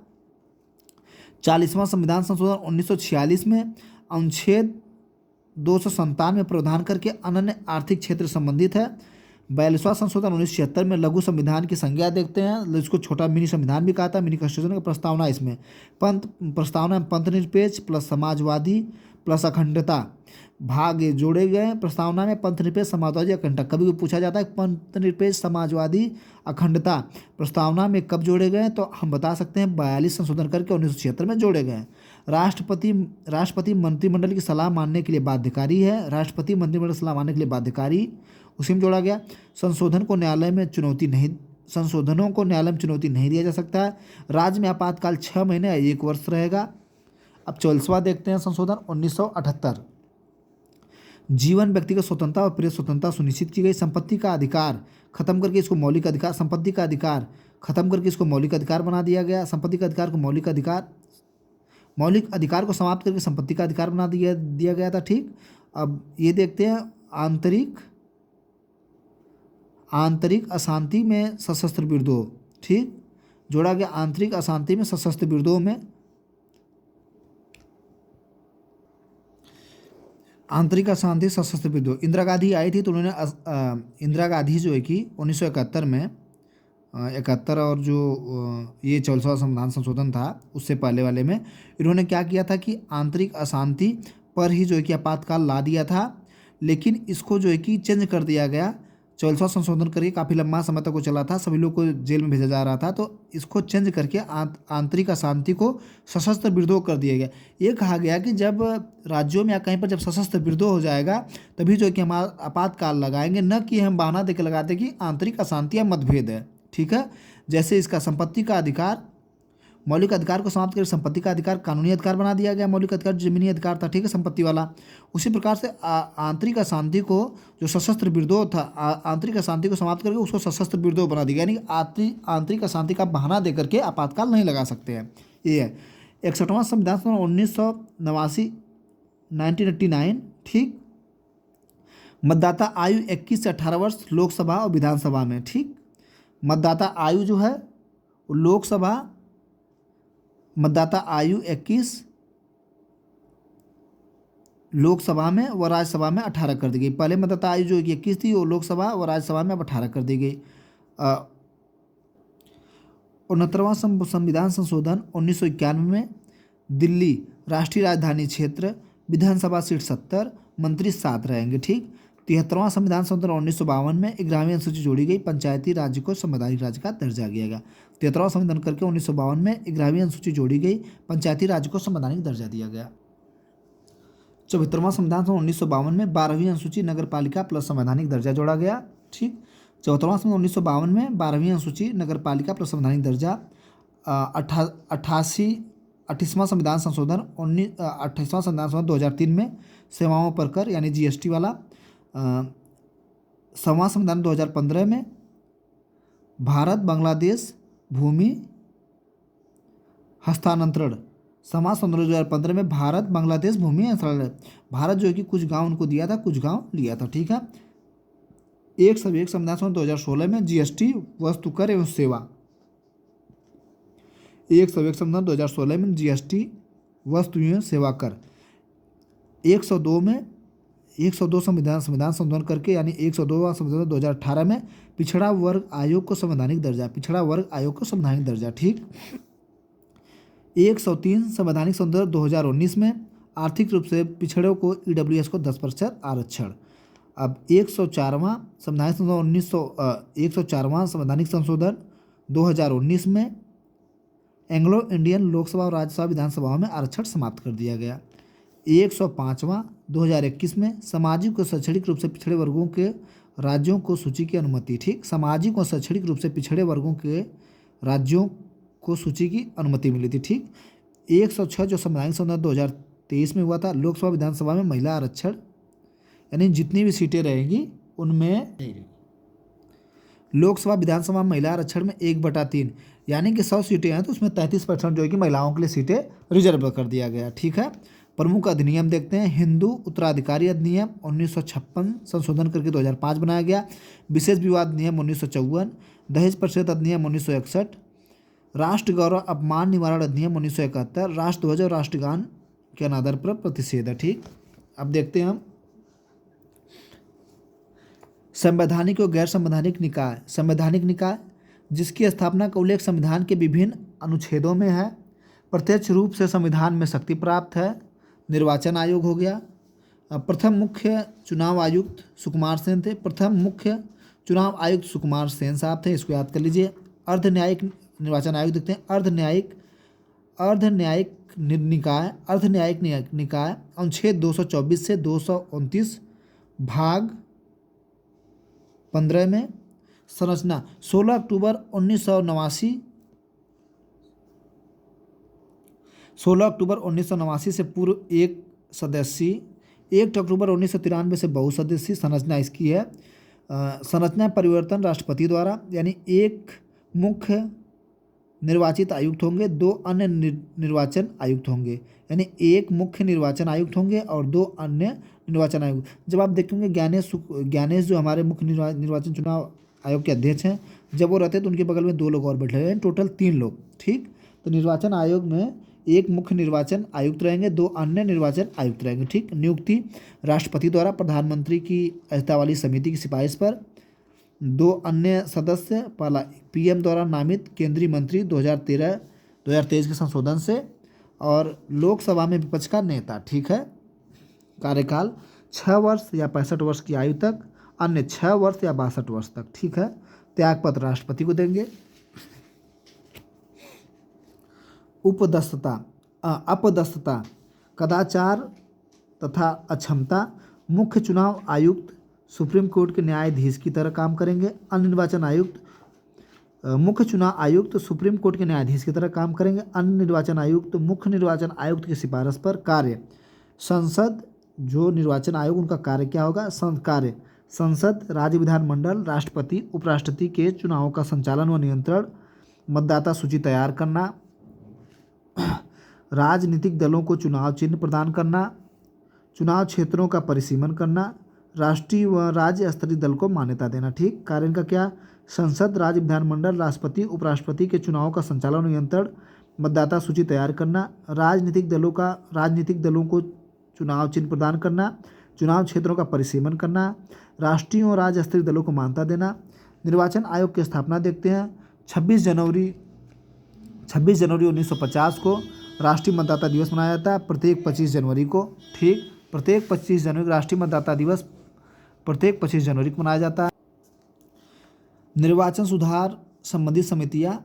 40वां संविधान संशोधन 1946 में अनुच्छेद 297 में प्रावधान करके अनन्य आर्थिक क्षेत्र संबंधित है। 42वां संशोधन 1976 में लघु संविधान की संज्ञा देखते हैं, इसको छोटा मिनी संविधान भी कहा था। मिनी कॉन्स्टिट्यूशन का प्रस्तावना, इसमें प्रस्तावना में पंथ निरपेक्ष प्लस समाजवादी प्लस अखंडता भाग जोड़े गए। प्रस्तावना में पंथ निरपेक्ष, समाजवादी, अखंडता, कभी भी पूछा जाता है पंथ निरपेक्ष, समाजवादी, अखंडता प्रस्तावना में कब जोड़े गए, तो हम बता सकते हैं 42 संशोधन करके 1976 में जोड़े गए। राष्ट्रपति मंत्रिमंडल की सलाह मानने के लिए बाध्यकारी है। राष्ट्रपति मंत्रिमंडल की सलाह मानने के लिए बाध्यकारी, उसी में जोड़ा गया। संशोधनों को न्यायालय में चुनौती नहीं दिया जा सकता है। राज्य में आपातकाल 6 महीने या 1 वर्ष रहेगा। अब 44वां देखते हैं संशोधन 1978, जीवन व्यक्तिगत स्वतंत्रता और प्रेस स्वतंत्रता सुनिश्चित की गई। संपत्ति का अधिकार खत्म करके इसको मौलिक अधिकार, संपत्ति का अधिकार खत्म करके इसको मौलिक अधिकार बना दिया गया। संपत्ति का अधिकार को मौलिक अधिकार को समाप्त करके संपत्ति का अधिकार बना दिया गया था, ठीक। अब ये देखते हैं आंतरिक अशांति में सशस्त्र विद्रोह, ठीक, जोड़ा गया। आंतरिक अशांति में सशस्त्र विद्रोह में इंदिरा गांधी आई थी, तो उन्होंने इंदिरा गांधी जो है कि 1971 में 71 और जो ये 44वां संविधान संशोधन था उससे पहले वाले में इन्होंने क्या किया था कि आंतरिक अशांति पर ही जो है कि आपातकाल ला दिया था, लेकिन इसको जो है कि चेंज कर दिया गया। 44वां संशोधन करके काफ़ी लंबा समय तक वो चला था, सभी लोग को जेल में भेजा जा रहा था, तो इसको चेंज करके आंतरिक अशांति को सशस्त्र विद्रोह कर दिया गया। ये कहा गया कि जब राज्यों में या कहीं पर जब सशस्त्र विद्रोह हो जाएगा तभी जो है कि हम आपातकाल लगाएंगे, न कि हम बहाना देकर लगाते कि आंतरिक अशांति या मतभेद है, ठीक है। जैसे इसका संपत्ति का अधिकार, मौलिक अधिकार को समाप्त करके संपत्ति का अधिकार कानूनी अधिकार बना दिया गया। मौलिक अधिकार जो जमीनी अधिकार था, ठीक है, संपत्ति वाला। उसी प्रकार से आंतरिक अशांति को, जो सशस्त्र विद्रोह था, आंतरिक अशांति को समाप्त करके उसको सशस्त्र विद्रोह बना दिया, यानी आंतरिक अशांति का बहाना दे करके आपातकाल नहीं लगा सकते हैं। ये है 61वां संविधान संशोधन 1989, 1989, ठीक। मतदाता आयु 21 से 18 वर्ष लोकसभा और विधानसभा में, ठीक। मतदाता आयु जो है लोकसभा, मतदाता आयु 21 लोकसभा में व राज्यसभा में 18 कर दी गई। पहले मतदाता आयु जो 21 थी वो लोकसभा व राज्यसभा में अब 18 कर दी गई। 69वां संविधान संशोधन 1991 में दिल्ली राष्ट्रीय राजधानी क्षेत्र, विधानसभा सीट 70, मंत्री 7 रहेंगे, ठीक। 73वां संविधान संशोधन 1952 में 11वीं अनुसूची जोड़ी गई, पंचायती राज्य को संवैधानिक राज्य का दर्जा दिया गया। 73वां संविधान करके 1952 में 11वीं अनुसूची जोड़ी गई, पंचायती राज्य को संवैधानिक दर्जा दिया गया। 74वां संविधान संशोधन 1952 में 12वीं अनुसूची नगर पालिका प्लस संवैधानिक दर्जा जोड़ा गया, ठीक। 74वां संविधान 1952 में 12वीं अनुसूची नगर पालिका प्लस संवैधानिक दर्जा। 28वां संविधान संशोधन 28वां संविधान संशोधन 2003 में सेवाओं पर कर यानी जीएसटी वाला। 7वां संविधान 2015 में भारत बांग्लादेश भूमि हस्तांतरण। 7वां संविधान 2015 में भारत बांग्लादेश भूमि हस्तांतरण। भारत जो है कि कुछ गांव उनको दिया था, कुछ गांव लिया था, ठीक है। एक संविधान संशोधन 2016 में जीएसटी वस्तु कर एवं सेवा। 101 संविधान 2016 में जीएसटी वस्तु एवं सेवा कर। 102 संविधान संशोधन करके यानी 102वां संविधान 2018 में पिछड़ा वर्ग आयोग को संवैधानिक दर्जा, पिछड़ा वर्ग आयोग को संवैधानिक दर्जा, ठीक। 103 संवैधानिक संशोधन 2019 में आर्थिक रूप से पिछड़ों को ईडब्ल्यूएस को 10% आरक्षण। अब 104वां संवैधानिक संशोधन 104वां संवैधानिक संशोधन 2019 में एंग्लो इंडियन लोकसभा और राज्यसभा विधानसभाओं में आरक्षण समाप्त कर दिया गया। 105वां 2021 में सामाजिक और शैक्षणिक रूप से पिछड़े वर्गों के राज्यों को सूची की अनुमति, ठीक। सामाजिक और शैक्षणिक रूप से पिछड़े वर्गों के राज्यों को सूची की अनुमति मिली थी, ठीक। 106 जो संवैधानिक संशोधन 2023 में हुआ था, लोकसभा विधानसभा में महिला आरक्षण, यानी जितनी भी सीटें रहेंगी उनमें लोकसभा विधानसभा महिला आरक्षण में 1/3 यानी कि 100 सीटें हैं तो उसमें 33% जो है कि महिलाओं के लिए सीटें रिजर्व कर दिया गया, ठीक है। प्रमुख अधिनियम देखते हैं। हिंदू उत्तराधिकारी अधिनियम 1956 संशोधन करके 2005 बनाया गया। विशेष विवाद अधिनियम 1954, दहेज प्रतिषेध अधिनियम 1961, राष्ट्र गौरव अपमान निवारण अधिनियम 1971, राष्ट्रध्वज और राष्ट्रगान के अनादर पर प्रतिषेध है, ठीक। अब देखते हैं हम संवैधानिक और गैर संवैधानिक निकाय। संवैधानिक निकाय जिसकी स्थापना का उल्लेख संविधान के विभिन्न अनुच्छेदों में है, प्रत्यक्ष रूप से संविधान में शक्ति प्राप्त है। निर्वाचन आयोग हो गया। प्रथम मुख्य चुनाव आयुक्त सुकुमार सेन थे। प्रथम मुख्य चुनाव आयुक्त सुकुमार सेन साहब थे, इसको याद कर लीजिए। अर्ध न्यायिक निर्वाचन आयोग देखते हैं। अर्ध न्यायिक निकाय अनुच्छेद 224 से 229 भाग 15 में संरचना 16 अक्टूबर 1989 से पूर्व एक सदस्यीय, 1 अक्टूबर 1993 से बहुसदस्यीय संरचना इसकी है। संरचना परिवर्तन राष्ट्रपति द्वारा, यानी एक मुख्य निर्वाचित आयुक्त होंगे, 2 अन्य निर्वाचन आयुक्त होंगे, यानी एक मुख्य निर्वाचन आयुक्त होंगे और 2 अन्य निर्वाचन आयुक्त। जब आप देखेंगे ज्ञानेश जो हमारे मुख्य निर्वाचन चुनाव आयोग के अध्यक्ष हैं, जब वो रहते हैं तो उनके बगल में 2 लोग और बैठे हैं, टोटल 3 लोग, ठीक। तो निर्वाचन आयोग में एक मुख्य निर्वाचन आयुक्त रहेंगे, 2 अन्य निर्वाचन आयुक्त रहेंगे, ठीक। नियुक्ति राष्ट्रपति द्वारा प्रधानमंत्री की अध्यक्षता वाली समिति की सिफारिश पर। 2 अन्य सदस्य, पहला पीएम द्वारा नामित केंद्रीय मंत्री 2023 के संशोधन से, और लोकसभा में विपक्ष का नेता, ठीक है। कार्यकाल 6 वर्ष या 65 वर्ष की आयु तक, अन्य 6 वर्ष या 62 वर्ष तक, ठीक है। त्यागपत्र राष्ट्रपति को देंगे। अपदस्थता, कदाचार तथा अक्षमता। मुख्य चुनाव आयुक्त सुप्रीम कोर्ट के न्यायाधीश की तरह काम करेंगे। अन्य निर्वाचन आयुक्त मुख्य चुनाव आयुक्त तो सुप्रीम कोर्ट के न्यायाधीश की तरह काम करेंगे। अन्य निर्वाचन आयुक्त तो मुख्य निर्वाचन आयुक्त की सिफारिश पर कार्य। संसद, जो निर्वाचन आयोग उनका कार्य क्या होगा? कार्य संसद, राज्य विधानमंडल, राष्ट्रपति, उपराष्ट्रपति के चुनावों का संचालन व नियंत्रण, मतदाता सूची तैयार करना, राजनीतिक दलों को चुनाव चिन्ह प्रदान करना, चुनाव क्षेत्रों का परिसीमन करना, राष्ट्रीय व राज्य स्तरीय दल को मान्यता देना। ठीक, कार्य इनका क्या? संसद, राज्य विधानमंडल, राष्ट्रपति, उपराष्ट्रपति के चुनावों का संचालन व नियंत्रण, मतदाता सूची तैयार करना, राजनीतिक दलों को चुनाव चिन्ह प्रदान करना, चुनाव क्षेत्रों का परिसीमन करना, राष्ट्रीय और राज्य स्तरीय दलों को मान्यता देना। निर्वाचन आयोग की स्थापना देखते हैं 26 जनवरी 1950 को राष्ट्रीय मतदाता दिवस मनाया जाता है, प्रत्येक 25 जनवरी को। ठीक, प्रत्येक 25 जनवरी राष्ट्रीय मतदाता दिवस प्रत्येक 25 जनवरी को मनाया जाता है। निर्वाचन सुधार संबंधी समितियां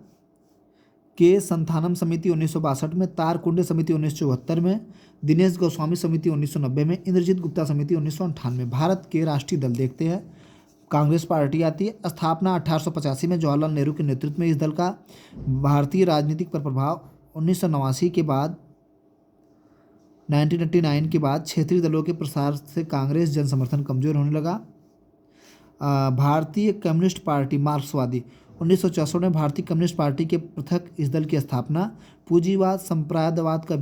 के संथानम समिति 1962 में, तारकुंडे समिति 1974 में, दिनेश गोस्वामी समिति 1990 में, इंद्रजीत गुप्ता समिति 1998 में। भारत के राष्ट्रीय दल देखते हैं, कांग्रेस पार्टी आती है। स्थापना 1885 में जवाहरलाल नेहरू के नेतृत्व में इस दल का। भारतीय राजनीतिक पर प्रभाव 1989 के बाद 1999 के बाद क्षेत्रीय दलों के प्रसार से कांग्रेस जन समर्थन कमजोर होने लगा। भारतीय कम्युनिस्ट पार्टी मार्क्सवादी 1964 में भारतीय कम्युनिस्ट पार्टी के पृथक इस दल की स्थापना। पूंजीवाद संप्रदायवाद का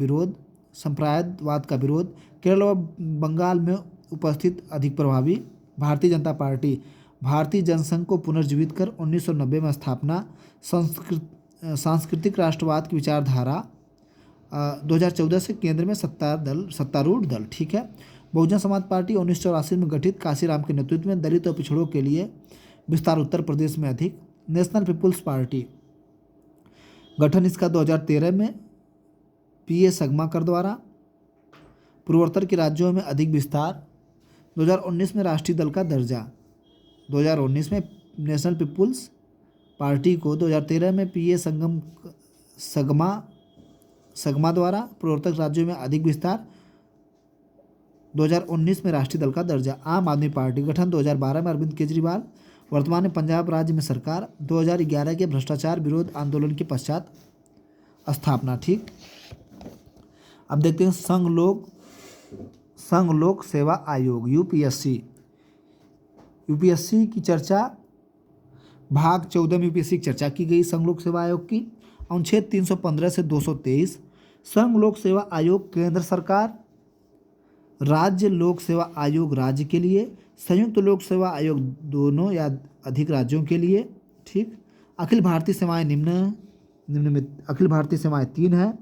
विरोध केरल और बंगाल में उपस्थित अधिक प्रभावी। भारतीय जनता पार्टी भारतीय जनसंघ को पुनर्जीवित कर 1990 में स्थापना। सांस्कृतिक राष्ट्रवाद की विचारधारा 2014 से केंद्र में सत्तारूढ़ दल। ठीक है। बहुजन समाज पार्टी 1984 में गठित, काशीराम के नेतृत्व में, दलित और पिछड़ों के लिए विस्तार उत्तर प्रदेश में अधिक। नेशनल पीपुल्स पार्टी गठन इसका 2013 में पीए संगमाकर द्वारा, पूर्वोत्तर के राज्यों में अधिक विस्तार। 2019 में राष्ट्रीय दल का दर्जा। 2019 में नेशनल पीपुल्स पार्टी को 2013 में पीए संगमा द्वारा, पूर्वोत्तर राज्यों में अधिक विस्तार। 2019 में राष्ट्रीय दल का दर्जा। आम आदमी पार्टी गठन 2012 में अरविंद केजरीवाल, वर्तमान में पंजाब राज्य में सरकार। 2011 के भ्रष्टाचार विरोध आंदोलन के पश्चात स्थापना। ठीक, अब देखते हैं संघ लोक सेवा आयोग यूपीएससी की चर्चा। भाग 14 में यूपीएससी की चर्चा की गई संघ लोक सेवा आयोग की। अनुच्छेद 315 से 223 संघ लोक सेवा आयोग केंद्र सरकार, राज्य लोक सेवा आयोग राज्य के लिए, संयुक्त लोक सेवा आयोग दोनों या अधिक राज्यों के लिए। ठीक, अखिल भारतीय सेवाएं निम्न में अखिल भारतीय सेवाएं 3 हैं।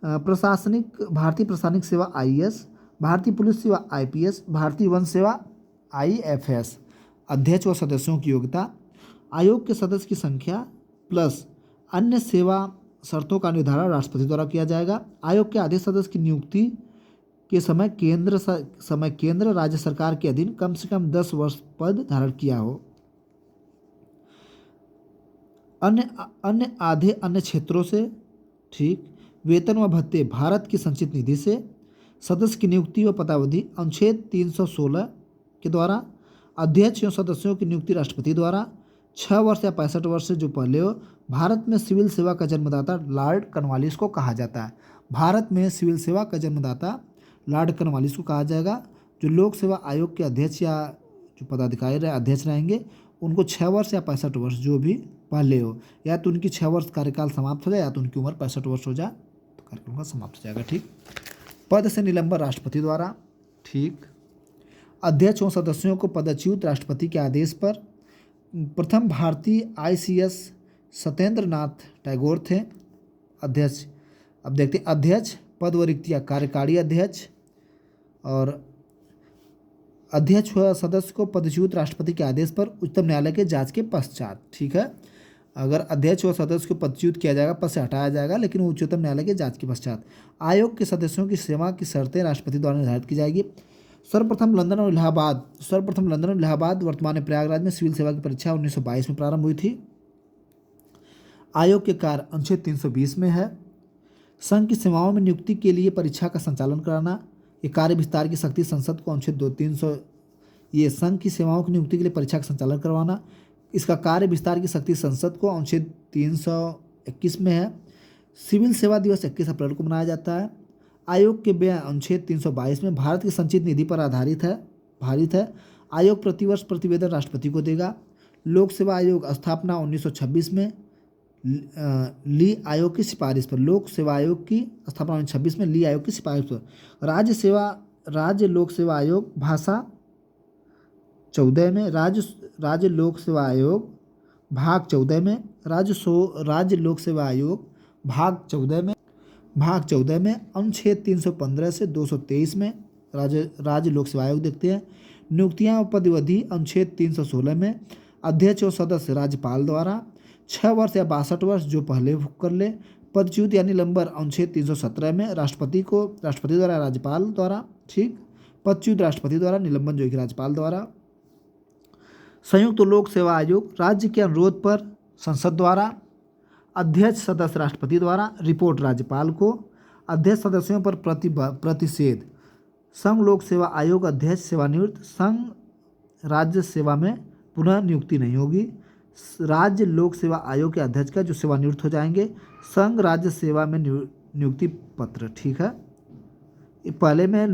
भारतीय प्रशासनिक सेवा आईएएस, भारतीय पुलिस सेवा आईपीएस, भारतीय वन सेवा आईएफएस। अध्यक्ष व सदस्यों की योग्यता, आयोग के सदस्य की संख्या प्लस अन्य सेवा शर्तों का निर्धारण राष्ट्रपति द्वारा किया जाएगा। आयोग के आधे सदस्य की नियुक्ति के समय केंद्र राज्य सरकार के अधीन कम से कम 10 वर्ष पद धारण किया हो। अन्य आधे अन्य क्षेत्रों से। ठीक, वेतन व भत्ते भारत की संचित निधि से। सदस्य की नियुक्ति व पदावधि अनुच्छेद 316 के द्वारा। अध्यक्ष एवं सदस्यों की नियुक्ति राष्ट्रपति द्वारा। 6 वर्ष या 65 वर्ष से जो पहले हो। भारत में सिविल सेवा का जन्मदाता लॉर्ड कॉर्नवालिस को कहा जाता है। भारत में सिविल सेवा का जन्मदाता लॉर्ड कॉर्नवालिस को कहा जाएगा। जो लोक सेवा आयोग के अध्यक्ष या जो पदाधिकारी अध्यक्ष रहेंगे उनको 6 वर्ष या 65 वर्ष जो भी पहले हो, या तो उनकी 6 वर्ष कार्यकाल समाप्त हो जाए या तो उनकी उम्र 65 वर्ष हो जाए तो कार्यकाल का समाप्त हो जाएगा। ठीक, पद से निलंबन राष्ट्रपति द्वारा। ठीक, अध्यक्ष और सदस्यों को पदच्युत राष्ट्रपति के आदेश पर। प्रथम भारतीय आईसीएस सत्येंद्र नाथ टैगोर थे अध्यक्ष। अब देखते हैं अध्यक्ष पद व रिक्तियाँ। कार्यकारी अध्यक्ष और अध्यक्ष व सदस्य को पदच्युत राष्ट्रपति के आदेश पर उच्चतम न्यायालय के जांच के पश्चात। ठीक है, अगर अध्यक्ष व सदस्य को पदच्युत किया जाएगा, पद से हटाया जाएगा, लेकिन उच्चतम न्यायालय के जांच के पश्चात। आयोग के सदस्यों की सेवा की शर्तें राष्ट्रपति द्वारा निर्धारित की जाएगी। सर्वप्रथम लंदन और इलाहाबाद वर्तमान में प्रयागराज में सिविल सेवा की परीक्षा 1922 में प्रारंभ हुई थी। आयोग के कार्य अनुच्छेद 320 में है। संघ की सेवाओं में नियुक्ति के लिए परीक्षा का संचालन कराना। ये कार्य विस्तार की शक्ति संसद को अनुच्छेद 300 ये संघ की सेवाओं की नियुक्ति के लिए परीक्षा का संचालन करवाना। इसका कार्य विस्तार की शक्ति संसद को अनुच्छेद 321 में है। सिविल सेवा दिवस 21 अप्रैल को मनाया जाता है। आयोग के व्यय अनुच्छेद 322 में भारत की संचित निधि पर आधारित है। आयोग प्रतिवर्ष प्रतिवेदन राष्ट्रपति को देगा। लोक सेवा आयोग स्थापना 1926 में ली आयोग की सिफारिश पर। लोक सेवा आयोग की स्थापना 1926 में ली आयोग की सिफारिश पर। राज्य लोक सेवा आयोग भाषा 14 में। राज्य लोक सेवा आयोग भाग 14 में। राज्य लोक सेवा आयोग भाग 14 में अनुच्छेद 315 से 223 में राज्य लोक सेवा आयोग देखते हैं। नियुक्तियां और पदविधि अनुच्छेद 316 में। अध्यक्ष और सदस्य राज्यपाल द्वारा। 6 वर्ष या 62 वर्ष जो पहले कर ले। पदच्युत या निलंबन अनुच्छेद 317 में राष्ट्रपति द्वारा राज्यपाल द्वारा, ठीक। पदच्युत राष्ट्रपति द्वारा, निलंबन जो कि राज्यपाल द्वारा। संयुक्त लोक सेवा आयोग राज्य के अनुरोध पर संसद द्वारा। अध्यक्ष सदस्य राष्ट्रपति द्वारा। रिपोर्ट राज्यपाल को। अध्यक्ष सदस्यों पर प्रतिषेध। संघ लोक सेवा आयोग अध्यक्ष सेवानिवृत्त। संघ राज्य सेवा में पुनः नियुक्ति नहीं होगी। राज्य लोक सेवा आयोग के अध्यक्ष का जो सेवानिवृत्त हो जाएंगे। संघ राज्य सेवा में नियुक्ति पत्र, ठीक है। पहले में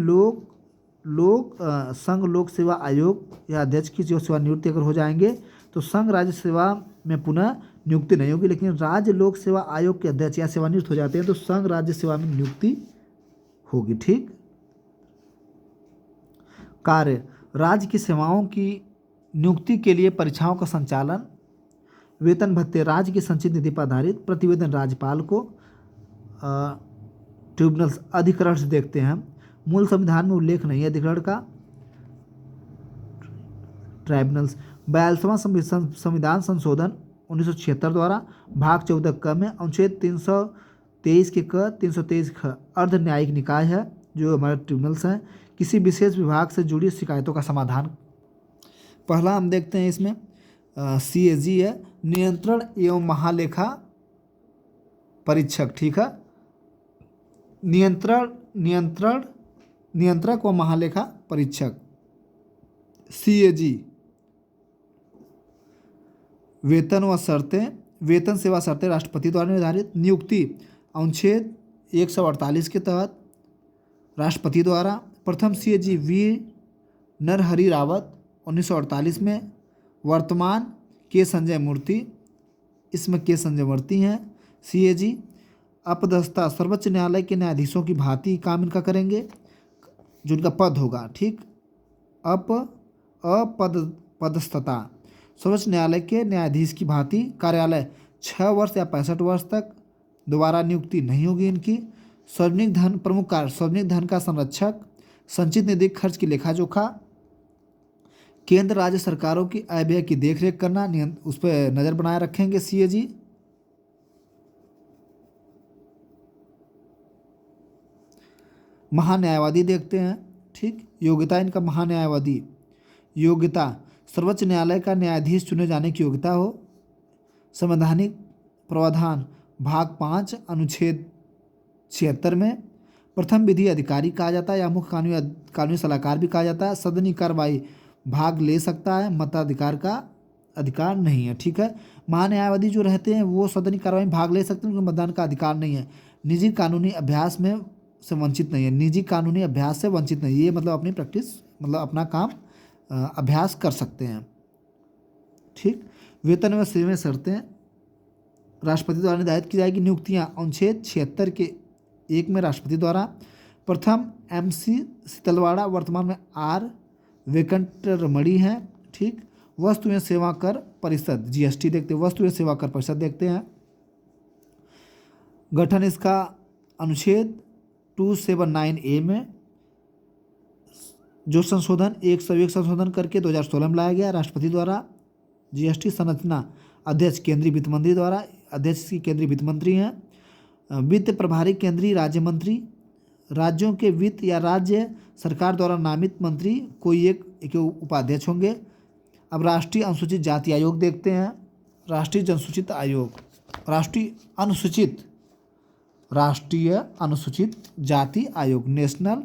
संघ लोक सेवा आयोग या अध्यक्ष की जो सेवानिवृत्ति अगर हो जाएंगे तो संघ राज्य सेवा में पुनः नियुक्ति नहीं होगी। लेकिन राज्य लोक सेवा आयोग के अध्यक्ष या सेवानिवृत्त हो जाते हैं तो संघ राज्य सेवा में नियुक्ति होगी, ठीक। कार्य राज्य की सेवाओं की नियुक्ति के लिए परीक्षाओं का संचालन। वेतन भत्ते राज्य की संचित निधि पर आधारित। प्रतिवेदन राज्यपाल को। ट्रिब्यूनल्स अधिकरण से देखते हैं। मूल संविधान में उल्लेख नहीं है अधिकरण का। ट्राइब्यूनल्स 42वां संविधान संशोधन 1976 द्वारा भाग 14 क में अनुच्छेद 323 के क 323 ख अर्ध न्यायिक निकाय है जो हमारे ट्रिब्यूनल्स हैं। किसी विशेष विभाग से जुड़ी शिकायतों का समाधान। पहला हम देखते हैं इसमें CAG है, नियंत्रण एवं महालेखा परीक्षक, ठीक है। नियंत्रक व महालेखा परीक्षक CAG। वेतन सेवा शर्तें राष्ट्रपति द्वारा निर्धारित। नियुक्ति अनुच्छेद 148 के तहत राष्ट्रपति द्वारा। प्रथम CAG वी नरहरि रावत 1948 में। वर्तमान के संजय मूर्ति, इसमें के संजय मूर्ति हैं। CAG अपदस्थता सर्वोच्च न्यायालय के न्यायाधीशों की भांति काम इनका करेंगे जो इनका पद होगा, ठीक। अपदस्थता सर्वोच्च न्यायालय के न्यायाधीश की भांति कार्यालय 6 वर्ष या 65 वर्ष तक दोबारा नियुक्ति नहीं होगी इनकी। सार्वजनिक धन प्रमुख कार्य सार्वजनिक धन का संरक्षक। संचित निधि खर्च की लेखा जोखा। केंद्र राज्य सरकारों की आय व्यय की देखरेख करना, उस पर नज़र बनाए रखेंगे CAG। महान्यायवादी देखते हैं, ठीक। योग्यता इनका महान्यायवादी। योग्यता सर्वोच्च न्यायालय का न्यायाधीश चुने जाने की योग्यता हो। संवैधानिक प्रावधान भाग 5 अनुच्छेद 76 में प्रथम विधि अधिकारी कहा जाता है या मुख्य कानूनी सलाहकार भी कहा जाता है। सदनी कार्रवाई भाग ले सकता है, मताधिकार का अधिकार नहीं है, ठीक है। महान्यायवादी जो रहते हैं वो सदनी कार्रवाई में भाग ले सकते हैं, उनको मतदान का अधिकार नहीं है। निजी कानूनी अभ्यास से वंचित नहीं है। निजी कानूनी अभ्यास से वंचित नहीं, ये मतलब अपनी प्रैक्टिस मतलब अपना काम अभ्यास कर सकते हैं, ठीक। वेतन व सेवा शर्तें राष्ट्रपति द्वारा निर्धारित की जाएगी। नियुक्तियां अनुच्छेद 76 के 1 में राष्ट्रपति द्वारा। प्रथम MC शीतलवाड़ा वर्तमान में R वेंकटरमणि हैं, ठीक। वस्तु एवं सेवा कर परिषद GST देखते हैं। वस्तु एवं सेवा कर परिषद देखते हैं। गठन इसका अनुच्छेद 279A में जो संशोधन 101 संशोधन करके 2016 में लाया गया राष्ट्रपति द्वारा। GST संरचना अध्यक्ष केंद्रीय वित्त मंत्री द्वारा। अध्यक्ष की केंद्रीय वित्त मंत्री हैं। वित्त प्रभारी केंद्रीय राज्य मंत्री। राज्यों के वित्त या राज्य सरकार द्वारा नामित मंत्री कोई एक उपाध्यक्ष होंगे। अब राष्ट्रीय अनुसूचित जाति आयोग देखते हैं। राष्ट्रीय अनुसूचित जाति आयोग नेशनल।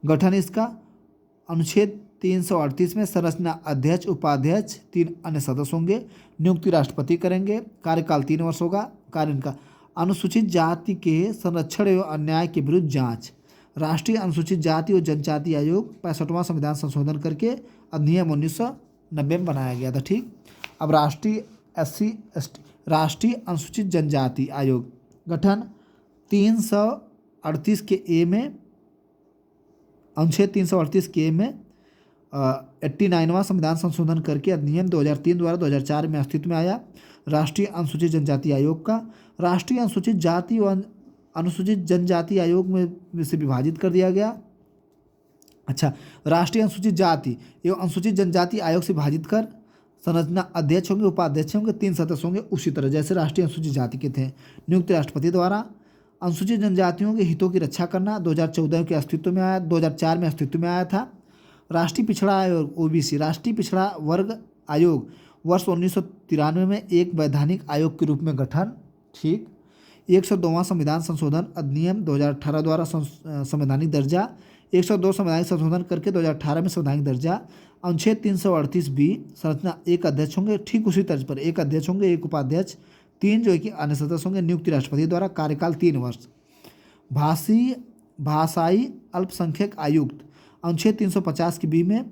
गठन इसका अनुच्छेद 338 में संरचना अध्यक्ष उपाध्यक्ष 3 अन्य सदस्य होंगे। नियुक्ति राष्ट्रपति करेंगे। कार्यकाल 3 वर्ष होगा। कार्य इनका अनुसूचित जाति के संरक्षण एवं अन्याय के विरुद्ध जांच। राष्ट्रीय अनुसूचित जाति और जनजाति आयोग 65वां संविधान संशोधन करके अधिनियम 1990 में बनाया गया था। ठीक। अब राष्ट्रीय राष्ट्रीय अनुसूचित जनजाति आयोग गठन 338 के ए में, अनुच्छेद 338 के में 89वां संविधान संशोधन करके अधिनियम 2003 द्वारा 2004 में अस्तित्व में आया। राष्ट्रीय अनुसूचित जनजाति आयोग का राष्ट्रीय अनुसूचित जाति व अनुसूचित जनजाति आयोग में से विभाजित कर दिया गया। अच्छा, राष्ट्रीय अनुसूचित जाति एवं अनुसूचित जनजाति आयोग से विभाजित कर संरचना अध्यक्ष होंगे, उपाध्यक्ष होंगे, 3 सदस्य होंगे, उसी तरह जैसे राष्ट्रीय अनुसूचित जाति के थे। नियुक्ति राष्ट्रपति द्वारा। अनुसूचित जनजातियों के हितों की रक्षा करना 2014 के अस्तित्व में आया, 2004 में अस्तित्व में आया था। राष्ट्रीय पिछड़ा आयोग ओबीसी राष्ट्रीय पिछड़ा वर्ग आयोग वर्ष 1993 में एक वैधानिक आयोग के रूप में गठन। ठीक। 102वां संविधान संशोधन अधिनियम 2018 द्वारा संवैधानिक दर्जा। 102 संवैधानिक संशोधन करके 2018 में संवैधानिक दर्जा। अनुच्छेद 338 बी संरचना एक अध्यक्ष होंगे, ठीक उसी तर्ज पर एक अध्यक्ष होंगे, एक उपाध्यक्ष, 3 जो है कि अन्य सदस्य होंगे। नियुक्ति राष्ट्रपति द्वारा। कार्यकाल 3 वर्ष। भाषाई अल्पसंख्यक आयुक्त अनुच्छेद 350 के बी में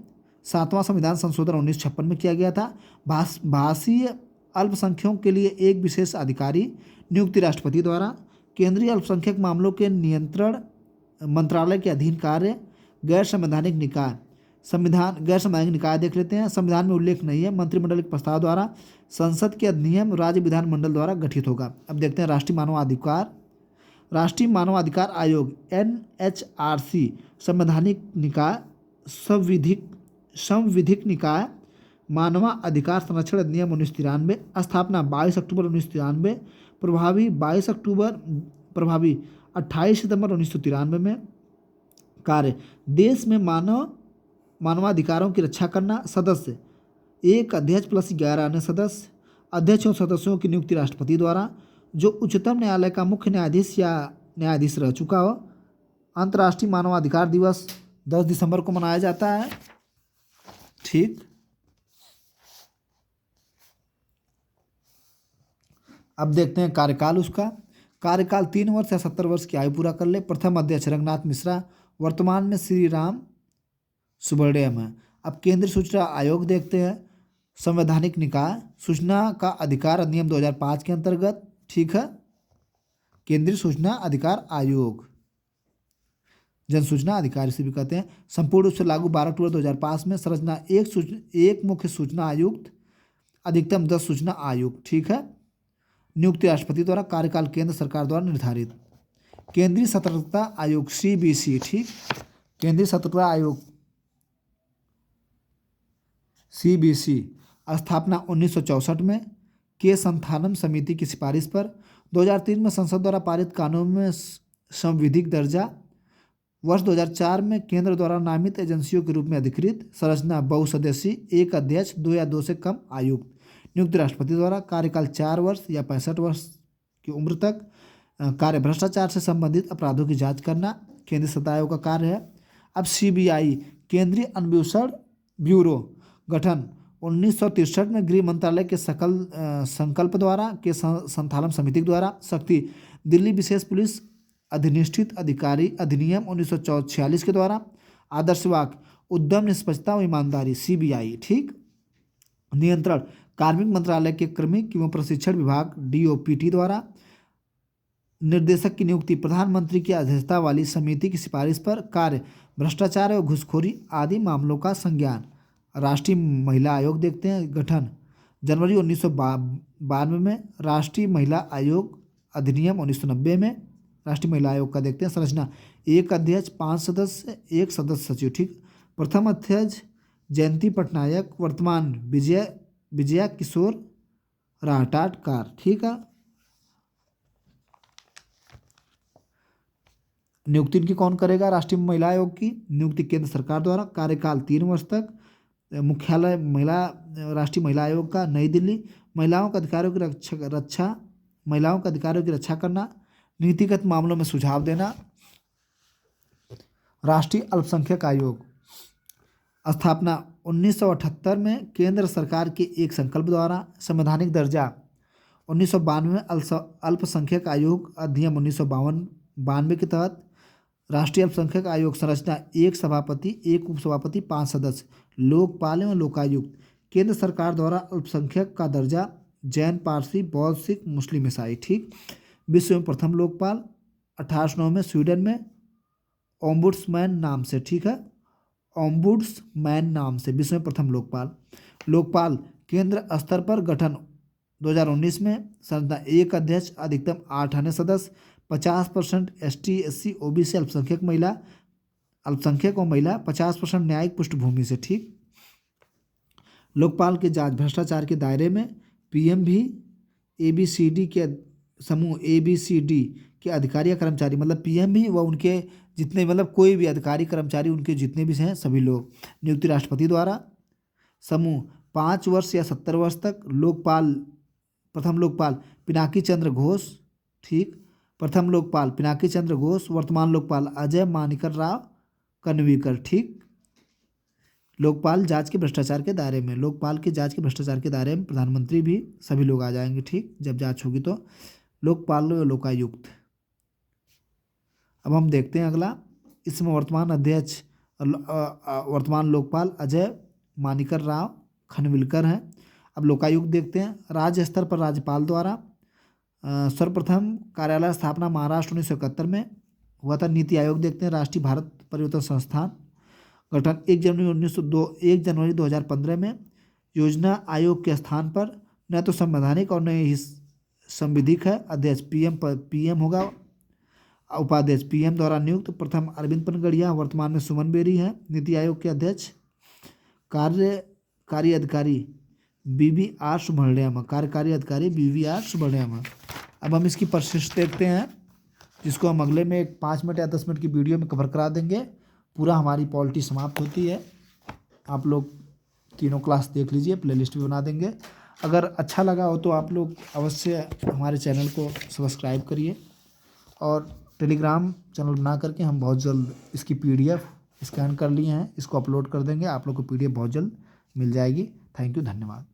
7वां संविधान संशोधन 1956 में किया गया था। भाषीय अल्पसंख्यकों के लिए एक विशेष अधिकारी। नियुक्ति राष्ट्रपति द्वारा। केंद्रीय अल्पसंख्यक मामलों के नियंत्रण मंत्रालय के अधीन कार्य। गैर संवैधानिक निकाय गैर संवैधानिक निकाय देख लेते हैं। संविधान में उल्लेख नहीं है। मंत्रिमंडल के प्रस्ताव द्वारा संसद के अधिनियम राज्य विधानमंडल द्वारा गठित होगा। अब देखते हैं राष्ट्रीय मानवाधिकार आयोग NHRC संवैधानिक निकाय। संविधिक निकाय। मानवाधिकार संरक्षण अधिनियम 1993। स्थापना 22 अक्टूबर 1993। प्रभावी 28 सितंबर 1993 में। कार्य देश में मानवाधिकारों की रक्षा करना। सदस्य एक अध्यक्ष प्लस 11 अन्य सदस्य। अध्यक्ष और सदस्यों की नियुक्ति राष्ट्रपति द्वारा। जो उच्चतम न्यायालय का मुख्य न्यायाधीश या न्यायाधीश रह चुका हो। अंतर्राष्ट्रीय मानवाधिकार दिवस 10 दिसंबर को मनाया जाता है। ठीक। अब देखते हैं कार्यकाल उसका। कार्यकाल 3 वर्ष या 70 वर्ष की आयु पूरा कर ले। प्रथम अध्यक्ष रंगनाथ मिश्रा, वर्तमान में श्री राम सुब्रमण्यम है। अब केंद्रीय सूचना आयोग देखते हैं। संवैधानिक निकाय सूचना का अधिकार अधिनियम 2005 के अंतर्गत। ठीक है। केंद्रीय सूचना अधिकार आयोग जन सूचना अधिकार इसे भी कहते हैं। संपूर्ण रूप से लागू 12 अक्टूबर 2005 में। संरचना एक मुख्य सूचना आयुक्त, अधिकतम 10 सूचना आयुक्त। ठीक है। नियुक्ति राष्ट्रपति द्वारा। कार्यकाल केंद्र सरकार द्वारा निर्धारित। केंद्रीय सतर्कता आयोग CBC। ठीक। केंद्रीय सतर्कता आयोग CBC स्थापना 1964 में। के संथानम समिति की सिफारिश पर 2003 में संसद द्वारा पारित कानून में संविधिक दर्जा। वर्ष 2004 में केंद्र द्वारा नामित एजेंसियों के रूप में अधिकृत। संरचना बहुसदस्यीय, एक अध्यक्ष, 2 या 2 से कम आयुक्त। नियुक्त राष्ट्रपति द्वारा। कार्यकाल 4 वर्ष या 65 वर्ष की उम्र तक। कार्य भ्रष्टाचार से संबंधित अपराधों की जांच करना केंद्रीय सत्ता आयोग का कार्य है। अब CBI केंद्रीय अन्वेषण ब्यूरो गठन 1963 में गृह मंत्रालय के संकल्प द्वारा के संथालन समिति द्वारा। शक्ति दिल्ली विशेष पुलिस अधिनिष्ठित अधिकारी अधिनियम 1946 के द्वारा। आदर्शवाक्य उद्यम, निष्पक्षता व ईमानदारी CBI। ठीक। नियंत्रण कार्मिक मंत्रालय के कार्मिक एवं प्रशिक्षण विभाग DOPT द्वारा। निर्देशक की नियुक्ति प्रधानमंत्री की अध्यक्षता वाली समिति की सिफारिश पर। कार्य भ्रष्टाचार और घूसखोरी आदि मामलों का संज्ञान। राष्ट्रीय महिला आयोग देखते हैं। गठन जनवरी 1992 में। राष्ट्रीय महिला आयोग अधिनियम 1990 में। राष्ट्रीय महिला आयोग का देखते हैं। संरचना एक अध्यक्ष, 5 सदस्य, 1 सदस्य सचिव। ठीक। प्रथम अध्यक्ष जयंती पटनायक, वर्तमान विजया किशोर राहटाटकर। ठीक है। नियुक्ति इनकी कौन करेगा? राष्ट्रीय महिला आयोग की नियुक्ति केंद्र सरकार द्वारा। कार्यकाल 3 वर्ष तक। मुख्यालय राष्ट्रीय महिला आयोग का नई दिल्ली। महिलाओं के अधिकारों की रक्षा करना। नीतिगत मामलों में सुझाव देना। राष्ट्रीय अल्पसंख्यक आयोग स्थापना 1978 में केंद्र सरकार के एक संकल्प द्वारा। संवैधानिक दर्जा 1992 में अल्पसंख्यक आयोग अधिनियम 1992 के तहत। राष्ट्रीय अल्पसंख्यक आयोग संरचना एक सभापति, एक उपसभापति, 5 सदस्य, लोकपाल एवं लोकायुक्त। केंद्र सरकार द्वारा अल्पसंख्यक का दर्जा जैन, पारसी, बौद्ध, सिख, मुस्लिम, ईसाई। ठीक। विश्व में प्रथम लोकपाल 1809 में स्वीडन में ओम्बुड्समैन नाम से। ठीक है, ओम्बुड्समैन नाम से विश्व में प्रथम लोकपाल। लोकपाल केंद्र स्तर पर गठन 2019 में। संरचना एक अध्यक्ष, अधिकतम 8 अन्य सदस्य, 50% ST SC OBC अल्पसंख्यक और महिला, 50% न्यायिक पृष्ठभूमि से। ठीक। लोकपाल की जांच भ्रष्टाचार के दायरे में PM भी ABCD के समूह ABCD के अधिकारी या कर्मचारी, मतलब PM भी व उनके जितने, मतलब कोई भी अधिकारी कर्मचारी उनके जितने भी हैं सभी लोग। नियुक्ति राष्ट्रपति द्वारा। समूह 5 वर्ष या 70 वर्ष तक। लोकपाल प्रथम लोकपाल पिनाकी चंद्र घोष। ठीक। प्रथम लोकपाल पिनाकी चंद्र घोष। वर्तमान लोकपाल अजय मानिकर राव कन्वीकर। ठीक। लोकपाल जांच के भ्रष्टाचार के दायरे में। लोकपाल की जांच के भ्रष्टाचार के दायरे में प्रधानमंत्री भी सभी लोग आ जाएंगे। ठीक, जब जांच होगी तो। लोकपाल लोकायुक्त। अब हम देखते हैं अगला। इसमें वर्तमान अध्यक्ष वर्तमान लोकपाल अजय मानिकर राव खनविलकर हैं। अब लोकायुक्त देखते हैं। राज्य स्तर पर राज्यपाल द्वारा। सर्वप्रथम कार्यालय स्थापना महाराष्ट्र 1971 में हुआ था। नीति आयोग देखते हैं। राष्ट्रीय भारत परिवर्तन संस्थान गठन 1 जनवरी 2015 में। योजना आयोग के स्थान पर न तो संवैधानिक और न ही संविधिक है। अध्यक्ष PM होगा। उपाध्यक्ष PM द्वारा नियुक्त। प्रथम अरविंद पनगड़िया, वर्तमान में सुमन बेरी हैं नीति आयोग के अध्यक्ष। कार्यकारी अधिकारी BVR सुब्रमण्यम। कार्यकारी अधिकारी BVR सुब्रमण्यम। अब हम इसकी परिशिष्ट देखते हैं, जिसको हम अगले में एक 5 मिनट या 10 मिनट की वीडियो में कवर करा देंगे। पूरा हमारी पॉलिटी समाप्त होती है। आप लोग तीनों क्लास देख लीजिए, प्लेलिस्ट भी बना देंगे। अगर अच्छा लगा हो तो आप लोग अवश्य हमारे चैनल को सब्सक्राइब करिए, और टेलीग्राम चैनल बना करके हम बहुत जल्द इसकी PDF स्कैन कर लिए हैं, इसको अपलोड कर देंगे। आप लोग को PDF बहुत जल्द मिल जाएगी। थैंक यू, धन्यवाद।